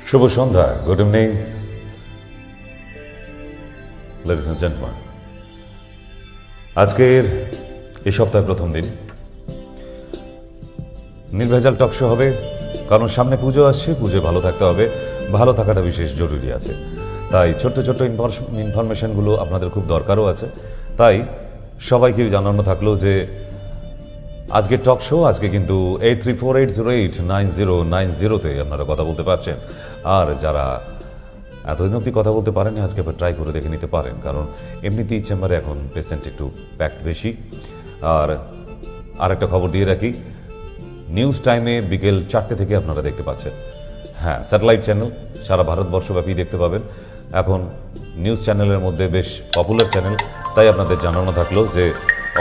শুভ সন্ধ্যা, good evening ladies and gentleman. আজকের এই সপ্তাহের প্রথম দিন নির্ভেজাল টক শো হবে, কারণ সামনে পুজো আসছে, পুজোয় ভালো থাকতে হবে, ভালো থাকাটা বিশেষ জরুরি আছে। তাই ছোট্ট ছোট্ট ইনফরমেশনগুলো আপনাদের খুব দরকারও আছে। তাই সবাইকে জানানো থাকলো যে আজকে টক শো, আজকে কিন্তু 8348089090 আপনারা কথা বলতে পারছেন। আর যারা এতদিন অব্দি কথা বলতে পারেনি, আজকে আবার ট্রাই করে দেখে নিতে পারেন, কারণ এমনিতেই চেম্বারে এখন পেশেন্ট একটু প্যাকড বেশি। আর আরেকটা খবর দিয়ে রাখি, নিউজ টাইমে বিকেল 4টে থেকে আপনারা দেখতে পাচ্ছেন। হ্যাঁ, স্যাটেলাইট চ্যানেল সারা ভারতবর্ষব্যাপী দেখতে পাবেন। এখন নিউজ চ্যানেলের মধ্যে বেশ পপুলার চ্যানেল, তাই আপনাদের জানানো থাকলো যে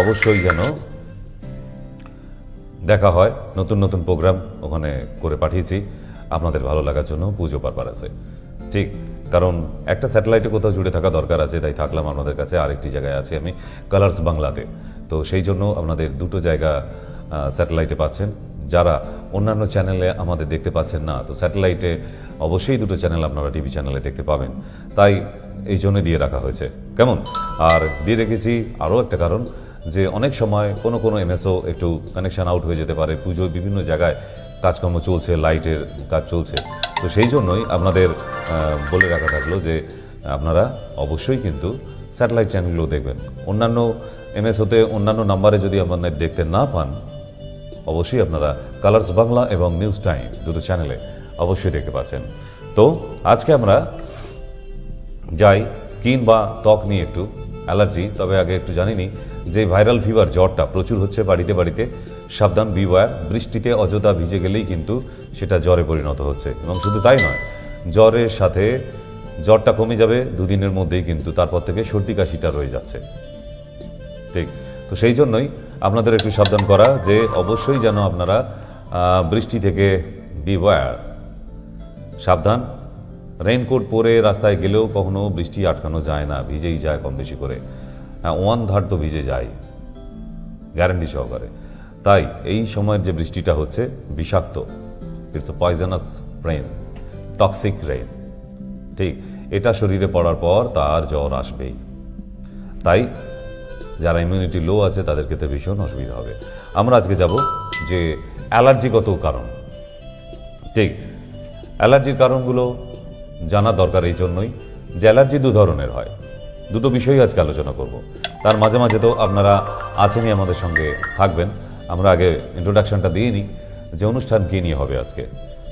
অবশ্যই যেন দেখা হয়। নতুন নতুন প্রোগ্রাম ওখানে করে পাঠিয়েছি আপনাদের ভালো লাগার জন্য, পুজো পারবার আছে ঠিক, কারণ একটা স্যাটেলাইটে কোথাও জুড়ে থাকা দরকার আছে, তাই থাকলাম আপনাদের কাছে। আরেকটি জায়গায় আছি আমি, কালার্স বাংলাতে। তো সেই জন্য আপনাদের দুটো জায়গা স্যাটেলাইটে পাচ্ছেন। যারা অন্যান্য চ্যানেলে আমাদের দেখতে পাচ্ছেন না, তো স্যাটেলাইটে অবশ্যই দুটো চ্যানেল আপনারা টিভি চ্যানেলে দেখতে পাবেন, তাই এই জন্য দিয়ে রাখা হয়েছে। কেমন? আর দিয়ে রেখেছি আরও একটা কারণ, যে অনেক সময় কোনো কোনো এমএসও একটু কানেকশান আউট হয়ে যেতে পারে, পুজোয় বিভিন্ন জায়গায় কাজকর্ম চলছে, লাইটের কাজ চলছে। তো সেই জন্যই আপনাদের বলে রাখা থাকলো যে আপনারা অবশ্যই কিন্তু স্যাটেলাইট চ্যানেলগুলো দেখবেন। অন্যান্য এমএসওতে অন্যান্য নাম্বারে যদি আপনাদের দেখতে না পান, অবশ্যই আপনারা কালার্স বাংলা এবং নিউজ টাইম দুটো চ্যানেলে অবশ্যই দেখতে পাচ্ছেন। তো আজকে আমরা যাই স্কিন বা ত্বক নিয়ে, একটু অ্যালার্জি। তবে আগে একটু জানিনি যে ভাইরাল ফিভার, জ্বরটা প্রচুর হচ্ছে বাড়িতে বাড়িতে। সাবধান, বিওয়্যার। বৃষ্টিতে অযথা ভিজে গেলেই কিন্তু সেটা জ্বরে পরিণত হচ্ছে। এবং শুধু তাই নয়, জ্বরের সাথে জ্বরটা কমে যাবে দুদিনের মধ্যেই, কিন্তু তারপর থেকে সর্দি কাশিটা রয়ে যাচ্ছে। ঠিক, তো সেই জন্যই আপনাদের একটু সাবধান করা, যে অবশ্যই যেন আপনারা বৃষ্টি থেকে বিওয়্যার, সাবধান। রেইনকোট পরে রাস্তায় গেলেও কখনো বৃষ্টি আটকানো যায় না, ভিজেই যায় কম বেশি করে। ওয়ান ধার তো ভিজে যায় গ্যারান্টি সহকারে। তাই এই সময়ের যে বৃষ্টিটা হচ্ছে বিষাক্ত, it's a poisonous rain, toxic rain. ঠিক, এটা শরীরে পড়ার পর তার জ্বর আসবেই। তাই যারা ইমিউনিটি লো আছে তাদের ক্ষেত্রে ভীষণ অসুবিধা হবে। আমরা আজকে যাব যে অ্যালার্জিগত কারণ। ঠিক, অ্যালার্জির কারণগুলো জানা দরকার এই জন্যই যে অ্যালার্জি দু ধরনের হয়। দুটো বিষয়ই আজকে আলোচনা করব। তার মাঝে মাঝে তো আপনারা আছেনই, আমাদের সঙ্গে থাকবেন। আমরা আগে ইন্ট্রোডাকশনটা দিয়ে নিই যে অনুষ্ঠান কী নিয়ে হবে আজকে,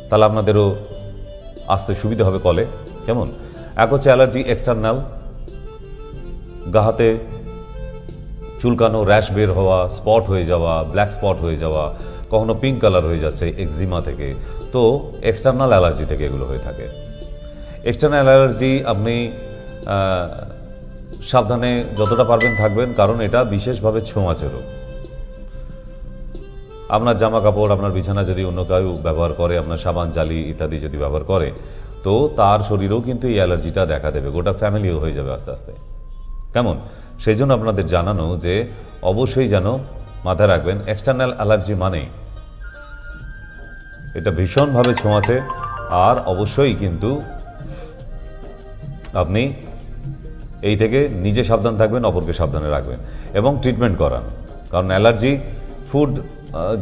তাহলে আপনাদেরও আসতে সুবিধা হবে কলে। কেমন? এক হচ্ছে অ্যালার্জি এক্সটার্নাল, গা হাতে চুলকানো, র্যাশ বের হওয়া, স্পট হয়ে যাওয়া, ব্ল্যাক স্পট হয়ে যাওয়া, কখনো পিঙ্ক কালার হয়ে যাচ্ছে এক্সিমা থেকে। তো এক্সটার্নাল অ্যালার্জি থেকে এগুলো হয়ে থাকে। এক্সটার্নাল অ্যালার্জি আপনি সাবধানে যতটা পারবেন থাকবেন, কারণ এটা বিশেষভাবে ছোঁয়াচে রোগ। আপনার জামা কাপড়, আপনার বিছানা যদি অন্য কেউ ব্যবহার করে, আপনার সাবান, জালি ইত্যাদি যদি ব্যবহার করে, তো তার শরীরেও কিন্তু এই অ্যালার্জিটা দেখা দেবে, গোটা ফ্যামিলিও হয়ে যাবে আস্তে আস্তে। কেমন? সেই জন্য আপনাদের জানানো যে অবশ্যই যেন মাথায় রাখবেন, এক্সটার্নাল অ্যালার্জি মানে এটা ভীষণভাবে ছোঁয়াচে। আর অবশ্যই কিন্তু আপনি এই থেকে নিজে সাবধান থাকবেন, অপরকে সাবধানে রাখবেন এবং ট্রিটমেন্ট করান। কারণ অ্যালার্জি ফুড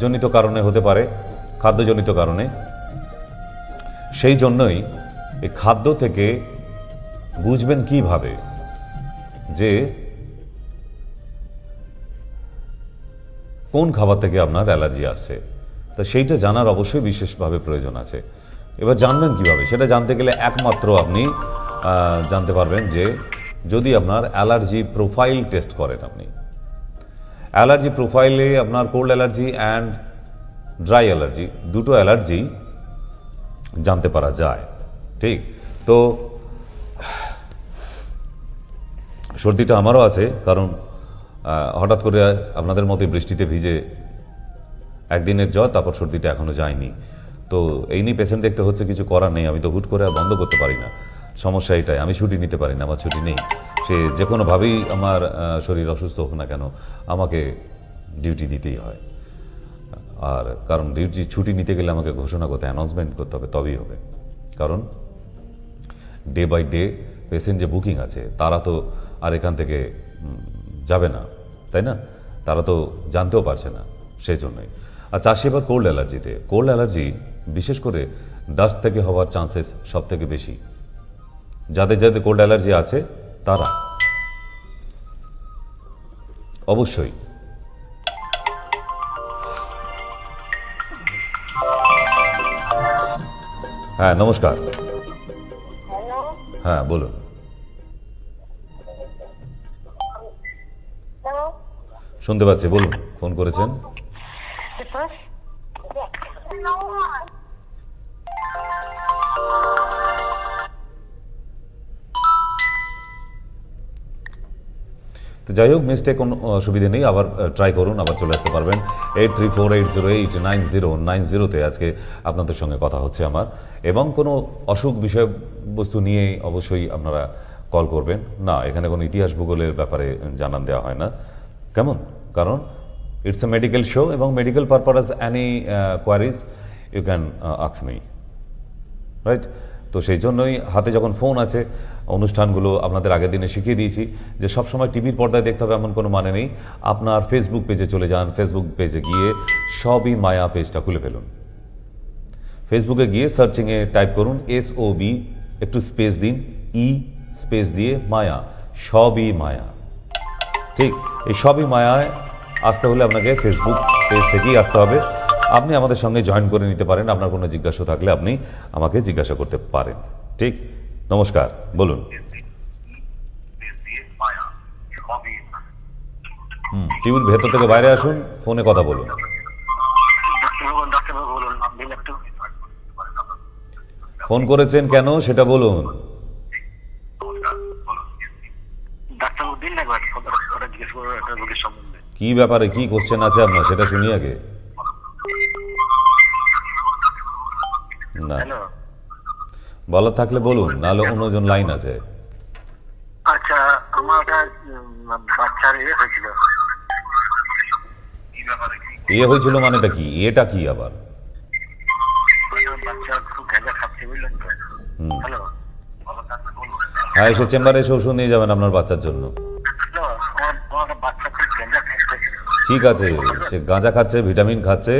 জনিত কারণে হতে পারে, খাদ্যজনিত কারণে। সেই জন্যই এই খাদ্য থেকে বুঝবেন কিভাবে যে কোন খাবার থেকে আপনার অ্যালার্জি আসছে, তা সেইটা জানার অবশ্যই বিশেষভাবে প্রয়োজন আছে। এবার জানবেন কিভাবে? সেটা জানতে গেলে একমাত্র আপনি জানতে পারবেন যে যদি আপনার অ্যালার্জি প্রোফাইল টেস্ট করেন। আপনি অ্যালার্জি প্রোফাইলে আপনার cold allergy and dry allergy, দুটো অ্যালার্জি জানতে পারা যায়। ঠিক, তো সর্দিটা আমারও আছে, কারণ হঠাৎ করে আপনাদের মতো বৃষ্টিতে ভিজে একদিনের জ্বর, তারপর সর্দিটা এখনো যায়নি। তো এই নিয়ে পেশেন্ট দেখতে হচ্ছে, কিছু করার নেই। আমি তো হুট করে আর বন্ধ করতে পারি না, সমস্যা এটাই। আমি ছুটি নিতে পারি না, আমার ছুটি নেই। সে যে কোনোভাবেই আমার শরীর অসুস্থ হোক না কেন, আমাকে ডিউটি দিতেই হয়। আর কারণ ডিউটি ছুটি নিতে গেলে আমাকে ঘোষণা করতে, অ্যানাউন্সমেন্ট করতে হবে, তবেই হবে। কারণ ডে বাই ডে পেশেন্ট যে বুকিং আছে তারা তো আর এখান থেকে যাবে না, তাই না? তারা তো জানতেও পারছে না, সেই জন্যই। আচ্ছা, আসি এবার কোল্ড অ্যালার্জিতে। কোল্ড অ্যালার্জি বিশেষ করে ডাস্ট থেকে হওয়ার চান্সেস সব থেকে বেশি। যাদের যাদের কোল্ড অ্যালার্জি আছে তারা অবশ্যই হ্যাঁ, নমস্কার। হ্যাঁ, বলুন। শুনতে পাচ্ছি, বলুন। ফোন করেছেন? তো যাই হোক, মিস্টেক কোনো অসুবিধে নেই, আবার ট্রাই করুন, আবার চলে আসতে পারবেন। 8348089090 আজকে আপনাদের সঙ্গে কথা হচ্ছে আমার। এবং কোনো অসুখ বিষয়বস্তু নিয়ে অবশ্যই আপনারা কল করবেন না, এখানে কোনো ইতিহাস ভূগোলের ব্যাপারে জানান দেওয়া হয় না, কেমন? কারণ ইটস এ মেডিকেল শো, এবং medical purpose any queries you can ask me, right? তো সেই জন্যই হাতে যখন ফোন আছে, অনুষ্ঠানগুলো আপনাদের আগের দিনে শিখিয়ে দিয়েছি যে সবসময় টিভির পর্দায় দেখতে হবে এমন কোনো মানে নেই। আপনার ফেসবুক পেজে চলে যান, ফেসবুক পেজে গিয়ে সবই মায়া পেজটা খুলে ফেলুন। ফেসবুকে গিয়ে সার্চিংয়ে টাইপ করুন SOB, একটু স্পেস দিন, ই স্পেস দিয়ে মায়া, সবই মায়া। ঠিক, এই সবই মায়ায় আসতে হলে আপনাকে ফেসবুক পেজ থেকেই আসতে হবে। আপনি আমাদের সঙ্গে জয়েন করে নিতে পারেন, আপনার কোনো জিজ্ঞাসা থাকলে আপনি আমাকে জিজ্ঞাসা করতে পারেন। ঠিক, নমস্কার, বলুন। টিভির ভেতর থেকে বাইরে আসুন, ফোনে কথা বলুন। ফোন করেছেন কেন সেটা বলুন। কি ব্যাপারে, কি কোশ্চেন আছে আপনার সেটা শুনি আগে। না, বলার থাকলে বলুন, নাহলে অন্যজন লাইন আছে। আচ্ছা, আমার একটা বাচ্চার হয়েছিল। হয়েছিল মানেটা কি? এটা কি আবার? বাচ্চা খুব গাঁজা খাচ্ছে, বুঝলেন তো? হ্যালো, হ্যাঁ, এসে চেম্বারে এসে ওষুধ নিয়ে যাবেন আপনার বাচ্চার জন্য। আমার বাচ্চা খুব গাঁজা খাচ্ছে। ঠিক আছে, সে গাঁজা খাচ্ছে, ভিটামিন খাচ্ছে,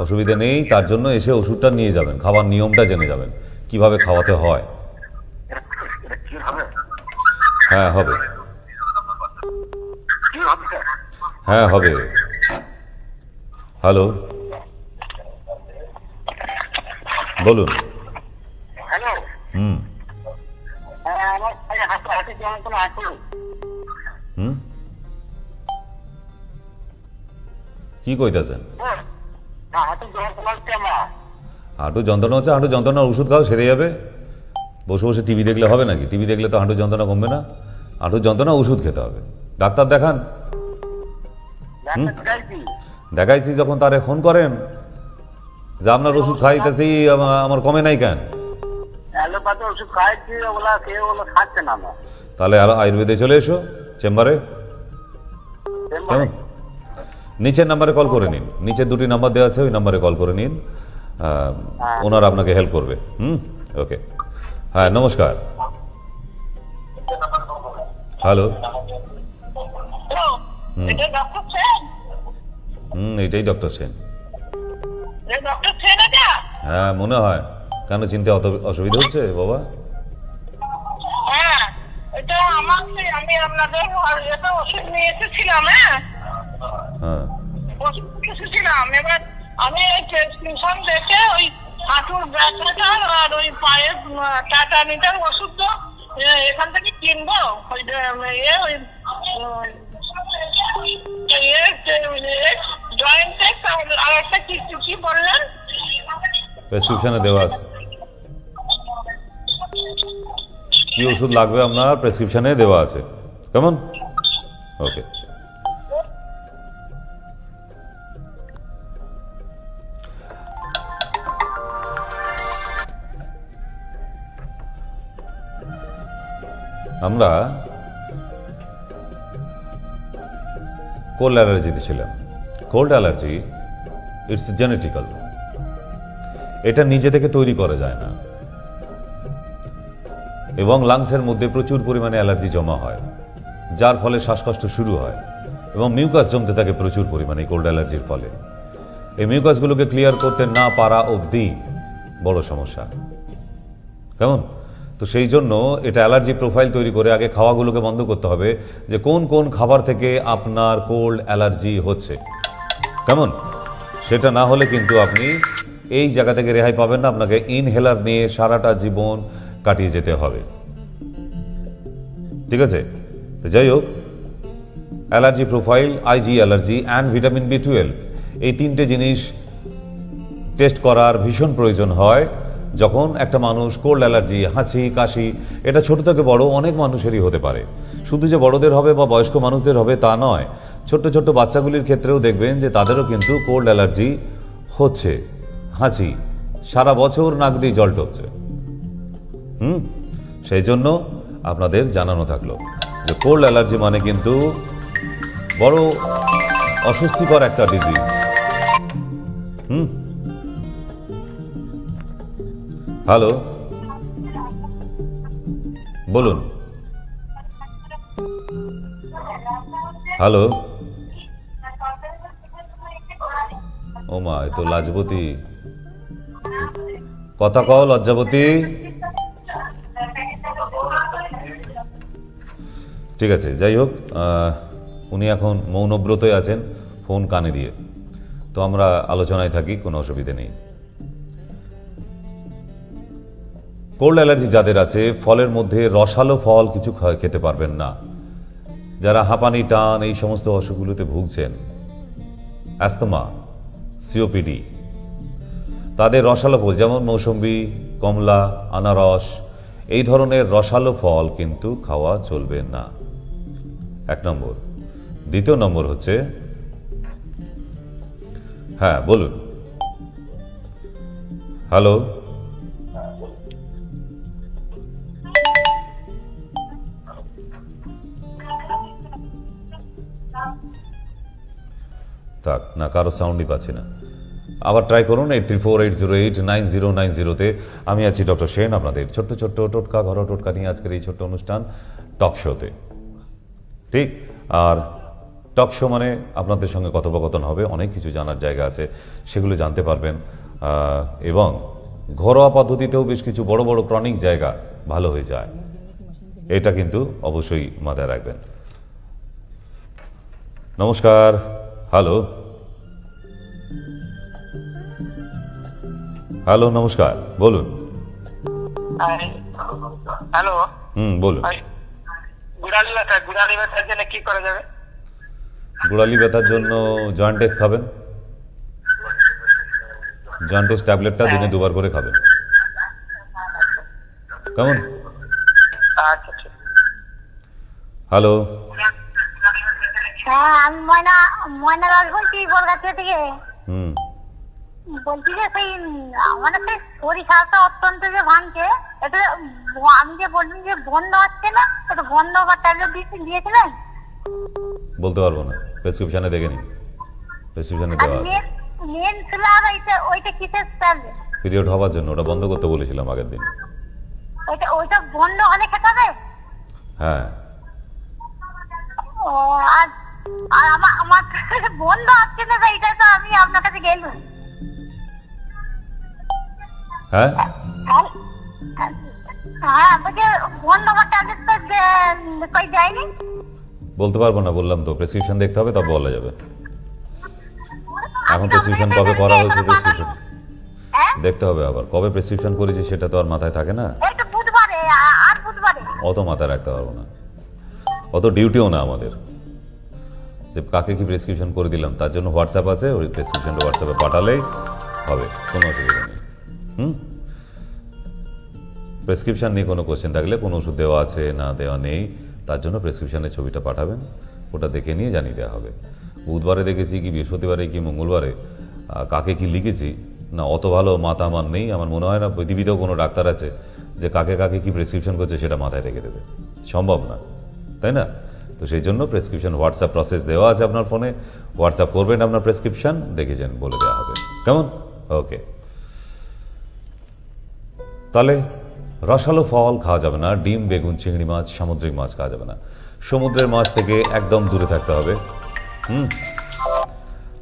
অসুবিধা নেই, তার জন্য এসে ওষুধটা নিয়ে যাবেন, খাবার নিয়মটা জেনে যাবেন, কিভাবে খাওয়াতে হয়। হ্যাঁ, হবে। হ্যাঁ, হবে। হ্যালো, বলুন। হ্যালো, হুম আমার হাতে যন্ত্রণা আছে। হুম কি কইতাছেন? হাতে যন্ত্রণা হচ্ছে আমার। হাঁটু যন্ত্রণা হচ্ছে? হাঁটু যন্ত্রণার ওষুধ খাও, সেরে যাবে। বসে বসে টিভি দেখলে হবে নাকি? টিভি দেখলে তো হাঁটু যন্ত্রণা কমবে না। হাঁটু যন্ত্রণা ওষুধ খেতে হবে, ডাক্তার দেখান। দেখাইছি যখন তারে ফোন করেন যে আপনার ওষুধ খাইতেছি, আমার কমে নাই কেন? অ্যালোপ্যাথি ওষুধ খাইছি, ওগুলা কেউ খাচ্ছে না। তাহলে আয়ুর্বেদে চলে এসো চেম্বারে। কেমন? নিচের নাম্বারে কল করে নিন, নিচের দুটি নাম্বার দেওয়া আছে, ওই নাম্বারে কল করে নিন, ওনারা আপনাকে হেল্প করবে। ওকে। হ্যাঁ, নমস্কার। হ্যালো, এটাই ডক্টর সেন। হ্যাঁ, মনে হয়। কেন, চিনতে অত অসুবিধা হচ্ছে বাবা? হ্যাঁ, এটা আমি আপনাদের ওষুধ নিয়ে এসেছিলাম। হ্যাঁ, ওষুধ নিয়ে এসেছিলাম। এবার আমি প্রেসক্রিপশন দেখে ওই হাঁটুর ব্যথাটা আর ওই পায়ের টাটানিটার ওষুধ তো এখান থেকে কিনবো। ওই জয়েন্ট টেস্ট আর একটা কি বললেন? প্রেসক্রিপশনে দেওয়া আছে। কি ওষুধ লাগবে আপনার প্রেসক্রিপশনে দেওয়া আছে, কেমন? ওকে। আমরা কোল্ড অ্যালার্জিতে ছিলাম। কোল্ড অ্যালার্জি ইটস জেনেটিক্যাল, এটা নিজে থেকে তৈরি করা যায় না। এবং লাংসের মধ্যে প্রচুর পরিমাণে অ্যালার্জি জমা হয়, যার ফলে শ্বাসকষ্ট শুরু হয় এবং মিউকাস জমতে থাকে প্রচুর পরিমাণে কোল্ড অ্যালার্জির ফলে। এই মিউকাসগুলোকে ক্লিয়ার করতে না পারা অবধি বড় সমস্যা। কেমন? তো সেই জন্য এটা অ্যালার্জি প্রোফাইল তৈরি করে আগে খাওয়াগুলোকে বন্ধ করতে হবে, যে কোন কোন খাবার থেকে আপনার কোল্ড অ্যালার্জি হচ্ছে। কেমন? সেটা না হলে কিন্তু আপনি এই জায়গা থেকে রেহাই পাবেন না, আপনাকে ইনহেলার নিয়ে সারাটা জীবন কাটিয়ে যেতে হবে। ঠিক আছে? তো যাই হোক, allergy profile, IG allergy and vitamin B12 এই তিনটে জিনিস টেস্ট করার ভীষণ প্রয়োজন হয় যখন একটা মানুষ কোল্ড অ্যালার্জি, হাঁচি, কাশি, এটা ছোট থেকে বড় অনেক মানুষেরই হতে পারে। শুধু যে বড়দের হবে বা বয়স্ক মানুষদের হবে তা নয়, ছোট্ট ছোট্ট বাচ্চাগুলির ক্ষেত্রেও দেখবেন যে তাদেরও কিন্তু কোল্ড অ্যালার্জি হচ্ছে, হাঁচি, সারা বছর নাক দিয়ে জল টপছে। সেই জন্য আপনাদের জানানো থাকলো যে কোল্ড অ্যালার্জি মানে কিন্তু বড় অস্বস্তিকর একটা ডিজিজ। হ্যালো, বলুন। হ্যালো, ও মা, এ তো লাজবতী, কথা কও লজ্জাবতী। ঠিক আছে, যাই হোক, উনি এখন মৌনব্রতই আছেন, ফোন কানে দিয়ে, তো আমরা আলোচনায় থাকি, কোনো অসুবিধে নেই। কোল্ড অ্যালার্জি যাদের আছে, ফলের মধ্যে রসালো ফল কিছু খেতে পারবেন না। যারা হাঁপানি, টান, এই সমস্ত অসুখগুলোতে ভুগছেন, অ্যাস্তমা, সিওপিডি, তাদের রসালো ফল যেমন মৌসম্বি, কমলা, আনারস, এই ধরনের রসালো ফল কিন্তু খাওয়া চলবে না, 1 নম্বর। দ্বিতীয় নম্বর হচ্ছে, হ্যাঁ বলুন। হ্যালো, থাক না, কারো সাউন্ডই পাচ্ছি না। আবার ট্রাই করুন 8348089090-তে। আমি আছি ডক্টর সেন, আপনাদের ছোট্ট ছোট্ট টোটকা, ঘরোয়া টোটকা নিয়ে আজকের এই ছোট্ট অনুষ্ঠান টক শোতে। ঠিক, আর টক শো মানে আপনাদের সঙ্গে কথোপকথন হবে, অনেক কিছু জানার জায়গা আছে, সেগুলো জানতে পারবেন, এবং ঘরোয়া পদ্ধতিতেও বেশ কিছু বড় বড় ক্রনিক জায়গা ভালো হয়ে যায়, এটা কিন্তু অবশ্যই মাথায় রাখবেন। নমস্কার। হ্যালো, হ্যালো, নমস্কার, বলুন। হ্যালো, বলুন। গুড়ালি ব্যথার জন্য কি করা যাবে? গোড়ালি ব্যথার জন্য জয়েন্টেক্স খাবেন, জয়েন্টেক্স ট্যাবলেটটা দিনে 2 বার করে খাবেন। কেমন? আচ্ছা ঠিক। হ্যালো, হ্যাঁ, আমি ময়না রাজ বলছি কলকাতা থেকে। বলছি যে সেই আমাদের সেই শরীর খারাপটা অত্যন্ত যে ভাঙছে, এটা আমি যে বললাম যে বন্ধ হচ্ছে না, এটা বন্ধ বা ট্যাবলেট দিয়েছিলেন? বলতে পারবো না, প্রেসক্রিপশনে দেখে নিন, প্রেসক্রিপশনে দেওয়া আছে। মেন ছিল আর ওইটা কিসের ট্যাবলেট? পিরিয়ড হওয়ার জন্য, ওটা বন্ধ করতে বলেছিলাম আগের দিন। ওইটা বন্ধ হলে খেতে হবে? হ্যাঁ। ও, আর আমার বন্ধ হচ্ছে না, এইটা তো আমি আপনার কাছে গেলাম। হ্যাঁ, হ্যাঁ, বলছি বন্ধ বা ট্যাবলেট তো কই যায়নি। বলতে পারবো না, বললাম তো, প্রেসক্রিপশন দেখতে হবে, তবে বলা যাবে। এখন প্রেসক্রিপশন কবে করা হয়েছে, প্রেসক্রিপশন দেখতে হবে, আবার কবে প্রেসক্রিপশন করেছি সেটা তো আর মাথায় থাকে না। অত মাথায় রাখতে পারবো না, অত ডিউটিও না আমাদের যে কাকে কি প্রেসক্রিপশন করে দিলাম। তার জন্য হোয়াটসঅ্যাপ আছে, ওই প্রেসক্রিপশনটা হোয়াটসঅ্যাপে পাঠালেই হবে, কোনো অসুবিধা নেই। প্রেসক্রিপশন নিয়ে কোনো কোশ্চেন থাকলে, কোনো ওষুধ দেওয়া আছে না দেওয়া নেই, তার জন্য প্রেসক্রিপশনের ছবিটা পাঠাবেন, ওটা দেখে নিয়ে জানিয়ে দেওয়া হবে। বুধবারে দেখেছি কি বৃহস্পতিবারে কি মঙ্গলবারে কাকে কি লিখেছি না, অত ভালো মাথা আমার নেই। আমার মনে হয় না পৃথিবীতেও কোনো ডাক্তার আছে যে কাকে কাকে কি প্রেসক্রিপশন করছে সেটা মাথায় রেখে দেবে, সম্ভব না, তাই না? তো সেই জন্য প্রেসক্রিপশন হোয়াটসঅ্যাপ প্রসেস দেওয়া আছে আপনার ফোনে, হোয়াটসঅ্যাপ করবেন আপনার প্রেসক্রিপশন, দেখে যান, বলে দেওয়া হবে। কেমন? ওকে, তাহলে রসালো ফল খাওয়া যাবে না, ডিম, বেগুন, চিংড়ি মাছ, সামুদ্রিক মাছ খাওয়া যাবে না, সমুদ্রের মাছ থেকে একদম দূরে থাকতে হবে।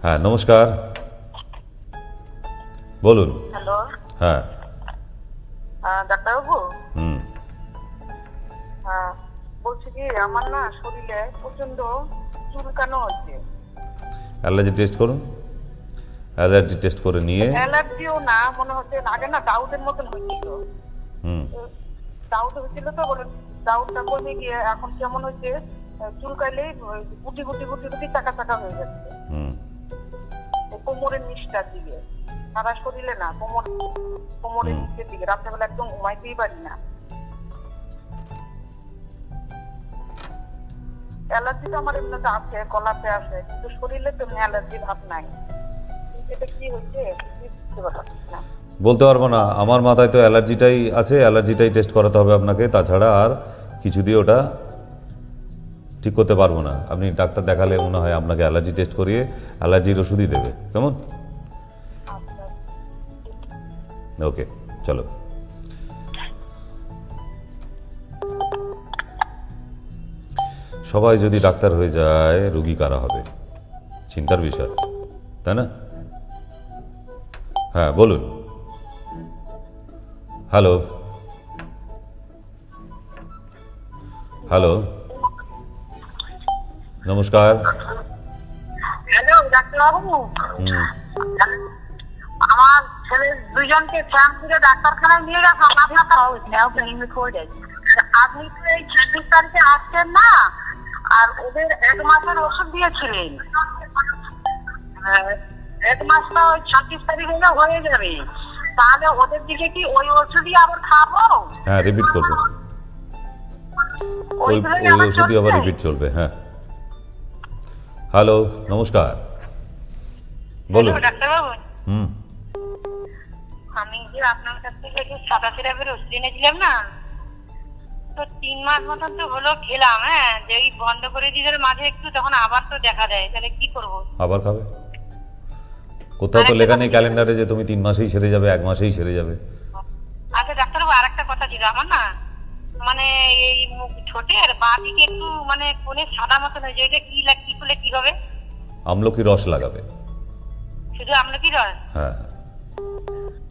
হ্যাঁ, নমস্কার, বলুন। হ্যালো, হ্যাঁ। ডাক্তারবাবু, হুম। বলছি কি আমার না শরীরে প্রচন্ড চুলকানো হচ্ছে। অ্যালার্জি টেস্ট করুন, অ্যালার্জি টেস্ট করে নিয়ে। অ্যালার্জিও না, মনে হচ্ছে আগে না দাউদের মতন হচ্ছিল। হুম। দাউদ হচ্ছিল তো বলে দাউদটা কমে গিয়ে এখন কেমন হচ্ছে, চুলকাইলে গুটি গুটি গুটি গুটি চাকা চাকা হয়ে যাচ্ছে। হুম। কোমরের নিচটার দিকে, সারা শরীরে না, কোমরের নিচের দিকে। রাত্রেবেলা একদম ঘুমাইতেই পারি না। অ্যালার্জি তো আমার এমনিতে আছে, গলাতে আছে, কিন্তু শরীরে তো অ্যালার্জি ভাব নাই। এটা কি হচ্ছে বুঝতে পারছি না। বলতে পারবো না, আমার মাথায় তো অ্যালার্জিটাই আছে, অ্যালার্জিটাই টেস্ট করাতে হবে আপনাকে, তাছাড়া আর কিছু দিয়ে ওটা ঠিক করতে পারবো না। আপনি ডাক্তার দেখালে মনে হয় আপনাকে অ্যালার্জি টেস্ট করিয়ে অ্যালার্জির ওষুধই দেবে, কেমন? ওকে, চলো। সবাই যদি ডাক্তার হয়ে যায়, রোগী কারা হবে? চিন্তার বিষয়, তাই না? হ্যাঁ, বলুন। হ্যালো, হ্যালো, নমস্কার। হ্যালো ডাক্তারবাবু, হুম। আমার ছেলে দুজনকে শ্যামপুরে ডাক্তারখানায় নিয়ে গেছে। আপনি তো এই 26 তারিখে আসছেন না, আর ওদের 1 মাসের ওষুধ দিয়েছিলেন। 1 মাসটা ওই 26 তারিখ হলে হয়ে যাবে। তাহলে ওদের দিকে কি ওই ওষুধই আবার খাবো? হ্যাঁ, রিপিট করবে, ওই ওইগুলোই ওই আবার ওষুধই আবার চলবে? রিপিট চলবে। হ্যাঁ, হ্যালো, নমস্কার, বলুন। ডাক্তারবাবু, হুম। আমি যে আপনার কাছ থেকে যে সাদা সিরাপের ওষুধ এনেছিলাম না, তো 3 মাস মতন তো হলো খেলাম। হ্যাঁ, যে এই বন্ধ করে দিয়ে মাঝে একটু, তখন আবার তো দেখা দেয়, তাহলে কি করব? আবার খাবে? কোথাও তো লেখা নেই ক্যালেন্ডারে যে তুমি 3 মাসেই সেরে যাবে, 1 মাসেই সেরে যাবে। আচ্ছা ডাক্তারবাবু, আরেকটা কথা ছিল আমার না, মানে এই মুখ ছোটের বাঁ দিকে একটু মানে কোণে সাদা মতন হয়েছে, এটা কি করলে কি হবে? আমলকি রস লাগাবে। শুধু আমলকি রস? হ্যাঁ।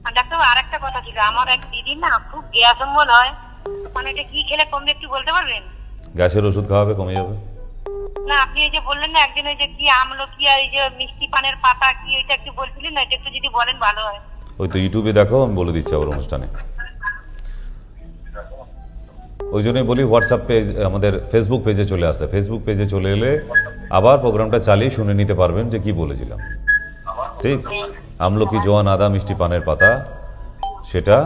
আর ডাক্তারবাবু, আরেকটা কথা ছিল, আমার এক দিদি না খুব গ্যাস অম্বল হয়, মানে এটা কি খেলে কমবে একটু বলতে পারবেন? গ্যাসের ওষুধ খাওয়াবে, কমে যাবে। না, আপনি এই যে বললেন না একদিন, ওই যে কি আমলকি আর এই যে মিষ্টি পানের পাতা, কি ওইটা একটু বলছিলেন না, এটা একটু যদি বলেন ভালো হয়। ওই তো ইউটিউবে দেখো, আমি বলে দিচ্ছি আবার অনুষ্ঠানে। ওই জন্যই বলি হোয়াটসঅ্যাপ পেজ, আমাদের ফেসবুক পেজে চলে আসতে। ফেসবুক পেজে চলে এলে আবার প্রোগ্রামটা চালিয়ে শুনে নিতে পারবেন যে কি বলেছিলাম। ঠিক, আমলকি, জোয়ান, আদা, মিষ্টি পানের পাতা, সেটা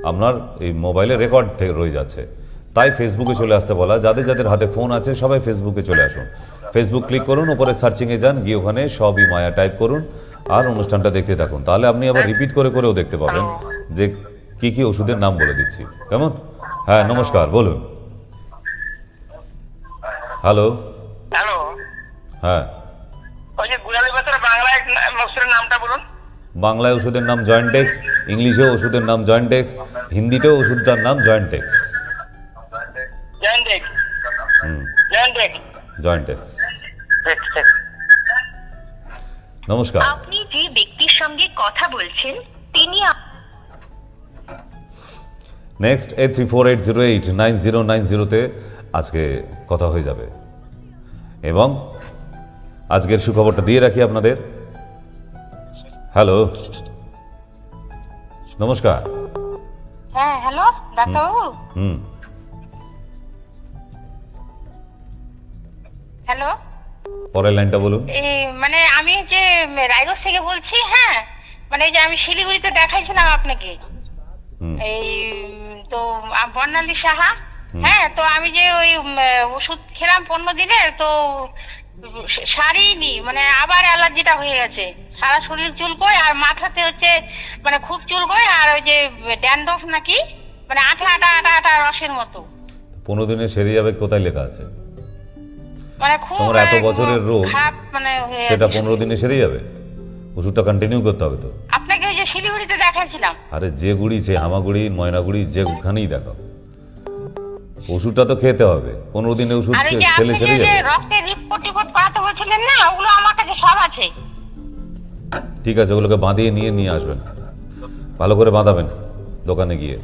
আপনার এই মোবাইলে রেকর্ড থেকে রয়ে যাচ্ছে। তাই ফেসবুকে চলে আসতে বলা। যাদের যাদের হাতে ফোন আছে সবাই ফেসবুকে চলে আসুন। ফেসবুক ক্লিক করুন, উপরে সার্চিংয়ে যান, গিয়ে ওখানে সবই মায়া টাইপ করুন আর অনুষ্ঠানটা দেখতে থাকুন। তাহলে আপনি আবার রিপিট করে করেও দেখতে পাবেন যে কি কি ওষুধের নাম বলে দিচ্ছি, কেমন? হ্যাঁ, নমস্কার, বলুন। হ্যালো। হ্যালো, হ্যাঁ, ওই যে গুড়ালি পাতার বাংলায় ওষুধের নামটা বলুন। বাংলায় ওষুধের নাম জয়েন্টেক্স, ইংলিশেও ওষুধের নাম জয়েন্টেক্স, হিন্দিতেও ওষুধটার নাম জয়েন্টেক্স। জয়েন্টেক। হুম, জয়েন্টেক। জয়েন্টেক্স। ঠিক ঠিক। নমস্কার। আপনি যে ব্যক্তির সঙ্গে কথা বলছেন তিনি নেক্সট 8348089090-তে আজকে কথা হয়ে যাবে। এবং আজকের সুখবরটা দিয়ে রাখি আপনাদের। হ্যালো, নমস্কার। হ্যাঁ, হ্যালো ডাক্তারবাবু। হুম। হ্যালো, পরের লাইনটা বলুন। মানে আমি যে রায়গঞ্জ থেকে বলছি। হ্যাঁ, মানে এই যে আমি শিলিগুড়িতে দেখাইছিলাম আপনাকে, হুম। এই তো বর্ণালী সাহা। হ্যাঁ, তো আমি যে ওই ওষুধ খেলাম 15 দিনের, তো সারিনি, মানে আবার অ্যালার্জিটা হয়ে গেছে। সারা শরীর চুলকোয় আর মাথাতে হচ্ছে মানে খুব চুলকোয়, আর ওই যে ড্যান্ড্রফ নাকি, মানে আঠা আঠা আঠা আঠা রসের মতো। 15 দিনে সেরে যাবে কোথায় লেখা আছে? মানে খুব তোমার এত বছরের রোগ, খারাপ মানে হয়ে সেটা আছে। 15 দিনে সেরে যাবে? ওষুধটা কন্টিনিউ করতে হবে তো। আপনাকে ওই যে যে শিলিগুড়িতে দেখাইছিলাম। আরে যে গুড়ি, যে হামাগুড়ি, ময়নাগুড়ি, যেখানেই দেখো, ওষুধটা তো খেতে হবে। 15 দিনে ওষুধ আর ওই যে খেলে আপনি সেরে যে যাবে। রক্তের রিপোর্ট করাতে বলছিলেন না, ওগুলো আমার কাছে সব আছে। ঠিক আছে, ওগুলোকে বাঁধিয়ে নিয়ে আসবেন, ভালো করে বাঁধাবেন দোকানে গিয়ে,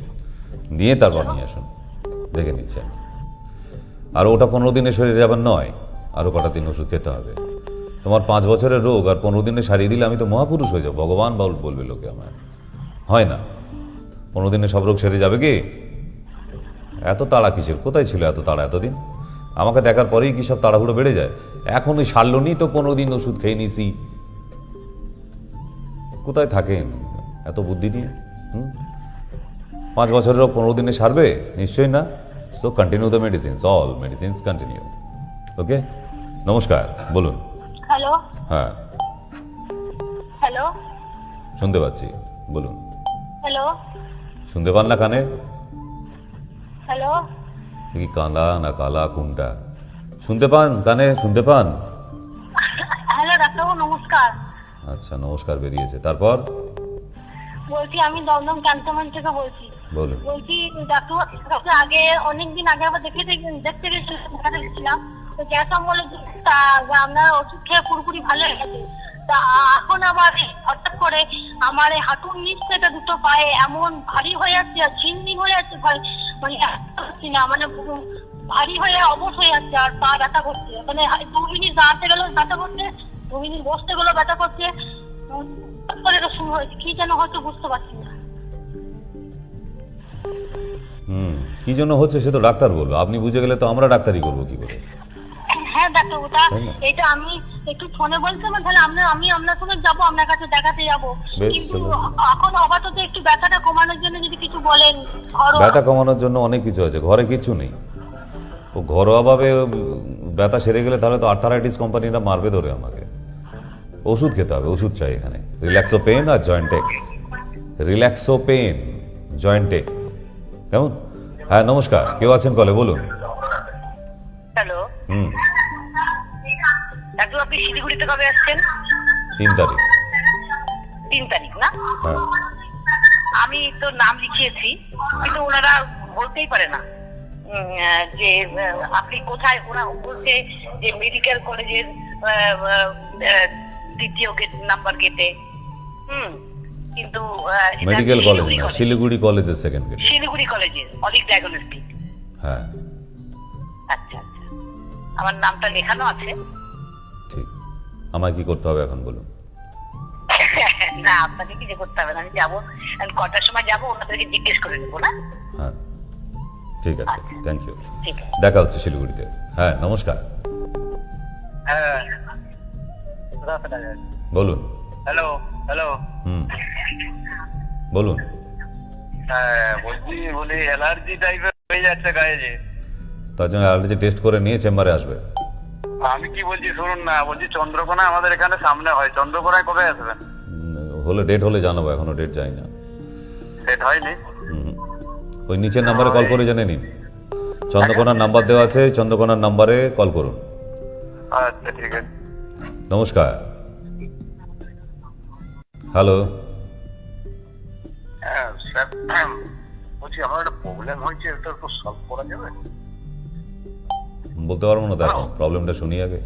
নিয়ে তারপর নিয়ে আসুন, দেখে নিচ্ছে আমি। আর ওটা 15 দিনে সেরে যাবেন নয়, আরও কটা দিন ওষুধ খেতে হবে। তোমার 5 বছরের রোগ আর 15 দিনে সারিয়ে দিলে আমি তো মহাপুরুষ হয়ে যাবো, ভগবান বলবে লোকে আমায়। হয় না, 15 দিনে সব রোগ সেরে যাবে কি? এত তাড়া কিসের? কোথায় ছিল এত তাড়া এতদিন? আমাকে দেখার পরেই কি সব তাড়াহুড়ো বেড়ে যায়? এখন ওই সারলো নি তো 15 দিন ওষুধ খেয়ে নিছি। কোথায় থাকেন এত বুদ্ধি নিয়ে? 5 বছরের রোগ 15 দিনে সারবে? নিশ্চয়ই না। So continue the medicines, all medicines continue. Okay, নমস্কার, বলুন। হ্যালো হ্যাঁ, হ্যালো শুনতে পাচ্ছি, বলুন। হ্যালো শুনতে পান না কানে? হ্যালো কি কালা না কালা কোনটা? শুনতে পান কানে? শুনতে পান? হ্যালো ডাক্তারবাবু নমস্কার। আচ্ছা, নমস্কার বেরিয়েছে, তারপর বলছি আমি দমদম ক্যান্টনমেন্ট থেকে বলছি। বলুন। বলছি ডাক্তার আগে অনেকদিন আগে আবার দেখতে গেছিলাম, তো গ্যাস অম্বলে আপনার ওষুধ খেয়ে পুরোপুরি ভালো হয়ে গেছে। তা এখন আবার হঠাৎ করে আমার এই হাঁটুর নিচ থেকে দুটো পায়ে এমন ভারী হয়ে যাচ্ছে আর ঝিনঝিন হয়ে যাচ্ছে, মানে পারছি না, মানে ভারী হয়ে অবশ হয়ে যাচ্ছে আর পা ব্যথা করছে। মানে 2 মিনিট দাঁড়াতে গেলেও ব্যথা করছে, 2 মিনিট বসতে গেলেও ব্যথা করছে। হঠাৎ করে এটা শুরু হয়েছে, কি যেন হয়তো বুঝতে পারছি না। কি জন্য হচ্ছে সে তো ডাক্তার বলবে, আপনি বুঝে গেলে তো আমরা ডাক্তারি করবো কি করে? হ্যাঁ ডাক্তারবাবু, তা তাই না? এটা আমি একটু ফোনে বলছিলাম, তাহলে আমি আপনার সঙ্গে যাবো, আপনার কাছে দেখাতে যাবো। বেশ, কিন্তু চলুন। এখন আপাতত একটু ব্যথাটা কমানোর জন্য যদি কিছু বলেন। ঘরোয়া। ব্যথা কমানোর জন্য অনেক কিছু আছে, ঘরে কিছু নেই। ও ঘরোয়াভাবে ব্যথা সেরে গেলে তাহলে তো আর্থারাইটিস কোম্পানিরা মারবে ধরে আমাকে। ওষুধ খেতে হবে, ওষুধ চাই এখানে। রিল্যাক্সো পেন আর জয়েন্টেক্স, রিল্যাক্সো পেন জয়েন্টেক্স। কেমন? হ্যাঁ নমস্কার, কেউ আছেন কলে, বলুন। হ্যালো হুম, ডাক্তার, আপনি শিলিগুড়িতে কবে আসছেন? 3 তারিখ। 3 তারিখ না? হ্যাঁ, আমি তো নাম লিখিয়েছি, কিন্তু ওনারা বলতেই পারে না যে আপনি কোথায়। ওরা বলছে যে মেডিকেল কলেজের 2য় গেট, নাম্বার গেটে। কিন্তু এটা মেডিকেল কলেজ শিলিগুড়ি না, কলেজ। শিলিগুড়ি কলেজের সেকেন্ড গেট। শিলিগুড়ি কলেজের অলিক ডায়াগনস্টিক। হ্যাঁ, আচ্ছা আচ্ছা, আমার নামটা লেখানো আছে। ঠিক। আমায় কি করতে হবে এখন বলুন? না, আপনাকে কিছু করতে হবে না, আমি যাবো। আমি কটার সময় যাবো ওনাদেরকে জিজ্ঞেস করে নেবো না? হ্যাঁ, ঠিক আছে, থ্যাংক ইউ। ঠিক আছে। দেখা হচ্ছে শিলিগুড়িতে। হ্যাঁ নমস্কার, হ্যাঁ বলুন। হ্যালো হ্যালো হুম, বলুন। হ্যাঁ বলি অ্যালার্জি টাইপের হয়ে যাচ্ছে গায়ে যে। তার জন্য অ্যালার্জি টেস্ট করে নিয়ে চেম্বারে আসবে। আমি কি বলছি শুনুন না, বলছি চন্দ্রকোনা আমাদের এখানে সামনে হয়, চন্দ্রকোনায় কবে আসবেন? হলে ডেট হলে জানাবো, এখনো ডেট যাই না। সেট হয়নি? হুম, ওই নিচের নাম্বারে কল করে জেনে নিন। চন্দ্রকোনার নাম্বার দেওয়া আছে, চন্দ্রকোনার নাম্বারে কল করুন। আচ্ছা ঠিক আছে। নমস্কার, হ্যালো। হ্যাঁ স্যার, বলছি আমার একটা প্রবলেম হয়েছে, এটা একটু সলভ করা যাবে? বলতে পারবো না তো এখন, প্রবলেমটা শুনি আগে।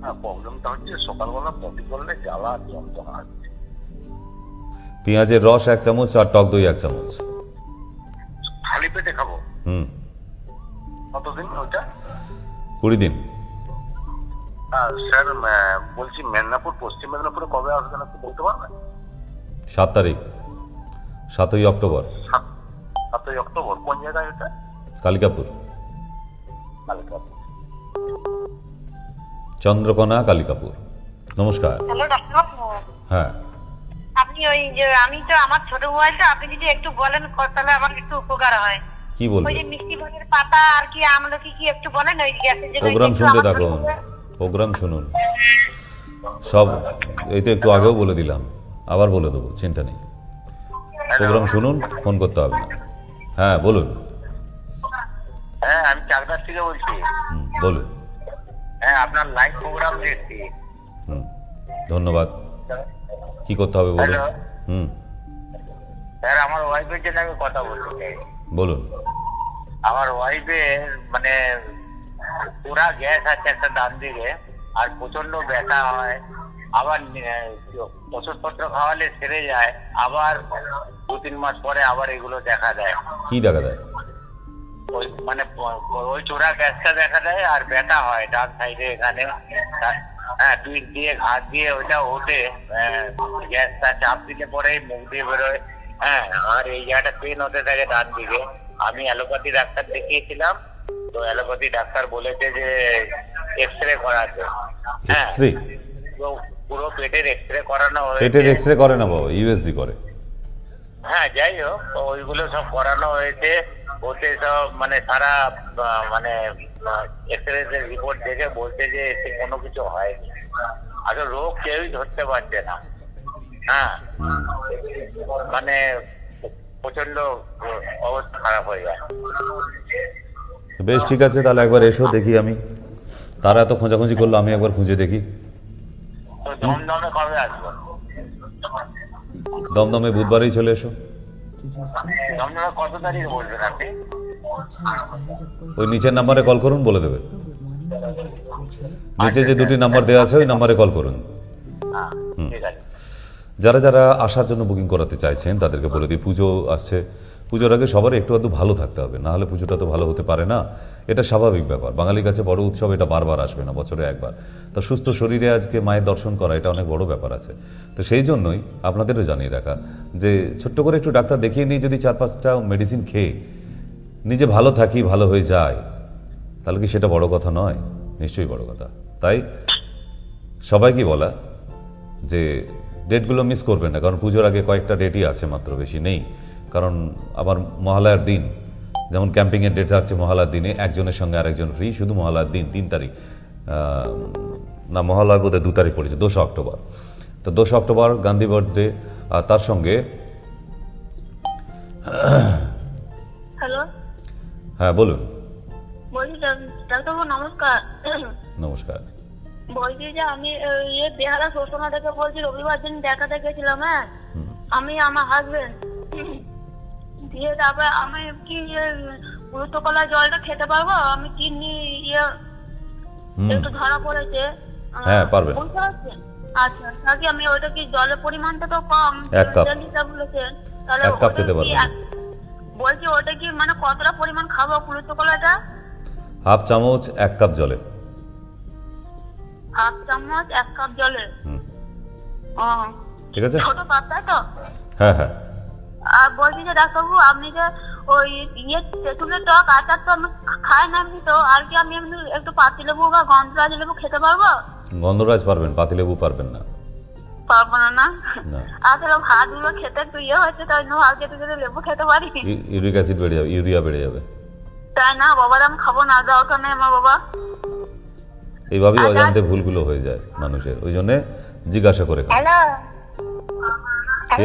হ্যাঁ, প্রবলেমটা হচ্ছে সকালবেলা পটি করলে জ্বালা যন্ত্রণা হচ্ছে। পেঁয়াজের রস 1 চামচ আর টক দই 1 চামচ। খালি পেটে খাবো? হুম, কতদিন ওইটা? 20 দিন। স্যার বলছি মেদিনীপুর, পশ্চিম মেদিনীপুরে কবে আসবেন একটু বলতে পারবেন? 7 তারিখ, 7ই অক্টোবর, 7ই অক্টোবর। কোন জায়গায় এটা? কালিকাপুর, কালিকাপুর। চন্দ্রকোনা, কালিকাপুর। নমস্কার। হ্যালো ডাক্তারবাবু, হ্যাঁ, আপনি ওই যে আমি তো আমার ছোট মোবাইলটা আপনি যদি একটু বলেন তাহলে আমার একটু উপকার হয়। কি ওই বলবেন? যে মিষ্টি ভোগের পাতা আর কি আমলকি কি একটু বলেন ওই গ্যাসের জন্য। প্রোগ্রাম শুনতে থাকুন, প্রোগ্রাম শুনুন সব। এই তো একটু আগেও বলে দিলাম, আবার বলে দেবো, চিন্তা নেই। প্রোগ্রাম শুনুন, ফোন করতে হবে না। হ্যাঁ বলুন। হ্যাঁ আমি চাকদার থেকে বলছি। বলুন। হ্যাঁ আপনার লাইভ প্রোগ্রাম দেখছি। ধন্যবাদ। কি করতে হবে বলুন। হ্যালো। হুম, স্যার আমার ওয়াইফের জন্য আমি কথা বলতে চাই। বলুন। আমার ওয়াইফের মানে পুরা গ্যাস আছে একটা ডান দিকে, আর প্রচন্ড ব্যথা হয়, আবার ওষুধপত্র খাওয়ালে সেরে যায়, আবার 2-3 মাস পরে আবার এগুলো দেখা দেয়। কি দেখা দেয়? ওই মানে ওই চোরা গ্যাসটা দেখা দেয় আর ব্যথা হয় ডান সাইডে এখানে। হ্যাঁ, পিঠ দিয়ে ঘাট দিয়ে ওইটা ওঠে, গ্যাসটা চাপ দিলে পরে মুখ দিয়ে বেরোয়। হ্যাঁ, আর এই জায়গাটা পেন হতে থাকে ডান দিকে। আমি অ্যালোপ্যাথি ডাক্তার দেখিয়েছিলাম, তো অ্যালোপ্যাথি ডাক্তার বলেছে যে এক্সরে করাতে। হ্যাঁ, এক্সরে? তো পুরো পেটের এক্সরে করানো পেটের হয়েছে। এক্সরে করে না বাবা, ইউএসজি করে। হ্যাঁ, যাই হোক, তো ওইগুলো সব করানো হয়েছে। ওতে সব মানে সারা মানে এক্সরে রিপোর্ট দেখে বলছে যে এতে কোনো কিছু হয়নি। আসলে রোগ কেউই ধরতে পারছে না। হ্যাঁ, হুম, মানে প্রচন্ড অবস্থা খারাপ হয়ে যায়। বেশ, ঠিক আছে, তাহলে একবার এসো, দেখি আমি। তারা এত খোঁজাখুঁজি করলো, আমি একবার খুঁজে দেখি। তো দমদমে কবে আসবো? দমদমে বুধবারেই চলে এসো। দমদমে কত তারিখ বলবেন আপনি? ওই নিচের নাম্বারে কল করুন, বলে দেবে। নিচে যে দুটি নাম্বার দেওয়া আছে ওই নাম্বারে কল করুন। হ্যাঁ, ঠিক আছে। যারা যারা আসার জন্য বুকিং করাতে চাইছেন তাদেরকে বলে দিই, পুজো আসছে, পুজোর আগে সবার একটু আধটু ভালো থাকতে হবে, না হলে পুজোটা তো ভালো হতে পারে না। এটা স্বাভাবিক ব্যাপার, বাঙালির কাছে বড় উৎসব, এটা বারবার আসবে না, বছরে একবার। তো সুস্থ শরীরে আজকে মায়ের দর্শন করা, এটা অনেক বড় ব্যাপার আছে। তো সেই জন্যই আপনাদেরও জানিয়ে রাখা যে ছোট্ট করে একটু ডাক্তার দেখিয়ে নিয়ে যদি 4-5টা মেডিসিন খেয়ে নিজে ভালো থাকি, ভালো হয়ে যায়, তাহলে কি সেটা বড় কথা নয়? নিশ্চয়ই বড় কথা। তাই সবাইকে বলা যে ডেটগুলো মিস করবেন না, কারণ পুজোর আগে কয়েকটা ডেটই আছে মাত্র, বেশি নেই। কারণ আবার মহালয়ার দিন যেমন ক্যাম্পিংয়ের ডেট থাকছে, মহালয়ার দিনে একজনের সঙ্গে আরেকজন ফ্রি, শুধু মহালয়ার দিন 3 তারিখ না, মহালয় বোধহয় 2 তারিখ পড়েছে, 2 অক্টোবর। তো 2 অক্টোবর গান্ধী বার্থডে, আর তার সঙ্গে হ্যালো, হ্যাঁ বলুন। বলছি ডাক্তারবাবু নমস্কার। নমস্কার। বলছি যে আমি বেহারা শোষণা থেকে বলছি, রবিবার দিন দেখাতে গেছিলাম। হ্যাঁ, আমি আমার হাজবেন্ড দিয়ে, তারপরে আমি কি গুরুত্বকলা জলটা খেতে পারবো? আমি কিডনি একটু ধরা পড়েছে। হ্যাঁ, পারবেন। বুঝতে পারছেন? আচ্ছা, নাকি আমি ওইটা কি জলের পরিমাণটা তো কম, 1 কাপ। বলেছেন, তাহলে 1 কাপ ওটা খেতে কি পারবেন। বলছি ওটা কি মানে কতটা পরিমাণ খাবো গুরুত্বকলাটা? হাফ চামচ 1 কাপ জলে। হাফ চামচ 1 কাপ জলে। ও, ঠিক আছে, ছোট কাপ, তাই তো? হ্যাঁ হ্যাঁ। আর বলছি যে ডাক্তারবাবু, আপনি যে ওই তেঁতুলের টক আচার তো আমি খাই না এমনি, তো আর কি আমি এমনি একটু পাতিলেবু বা গন্ধরাজ লেবু খেতে পারবো? গন্ধরাজ পারবেন, পাতিলেবু পারবেন না। পারবো না? না, না, আসলে ভাতগুলো খেতে একটু হয়েছে, তাই জন্য ভাবছি একটু যদি লেবু খেতে পারি। ইউরিক অ্যাসিড বেড়ে যাবে, ইউরিয়া বেড়ে যাবে। তাই না বাবা, আমি খাবো না, দরকার নেই আমার বাবা। এইভাবেই অজান্তে ভুলগুলো হয়ে যায় মানুষের, ওই জন্য জিজ্ঞাসা করে খান। হ্যালো কে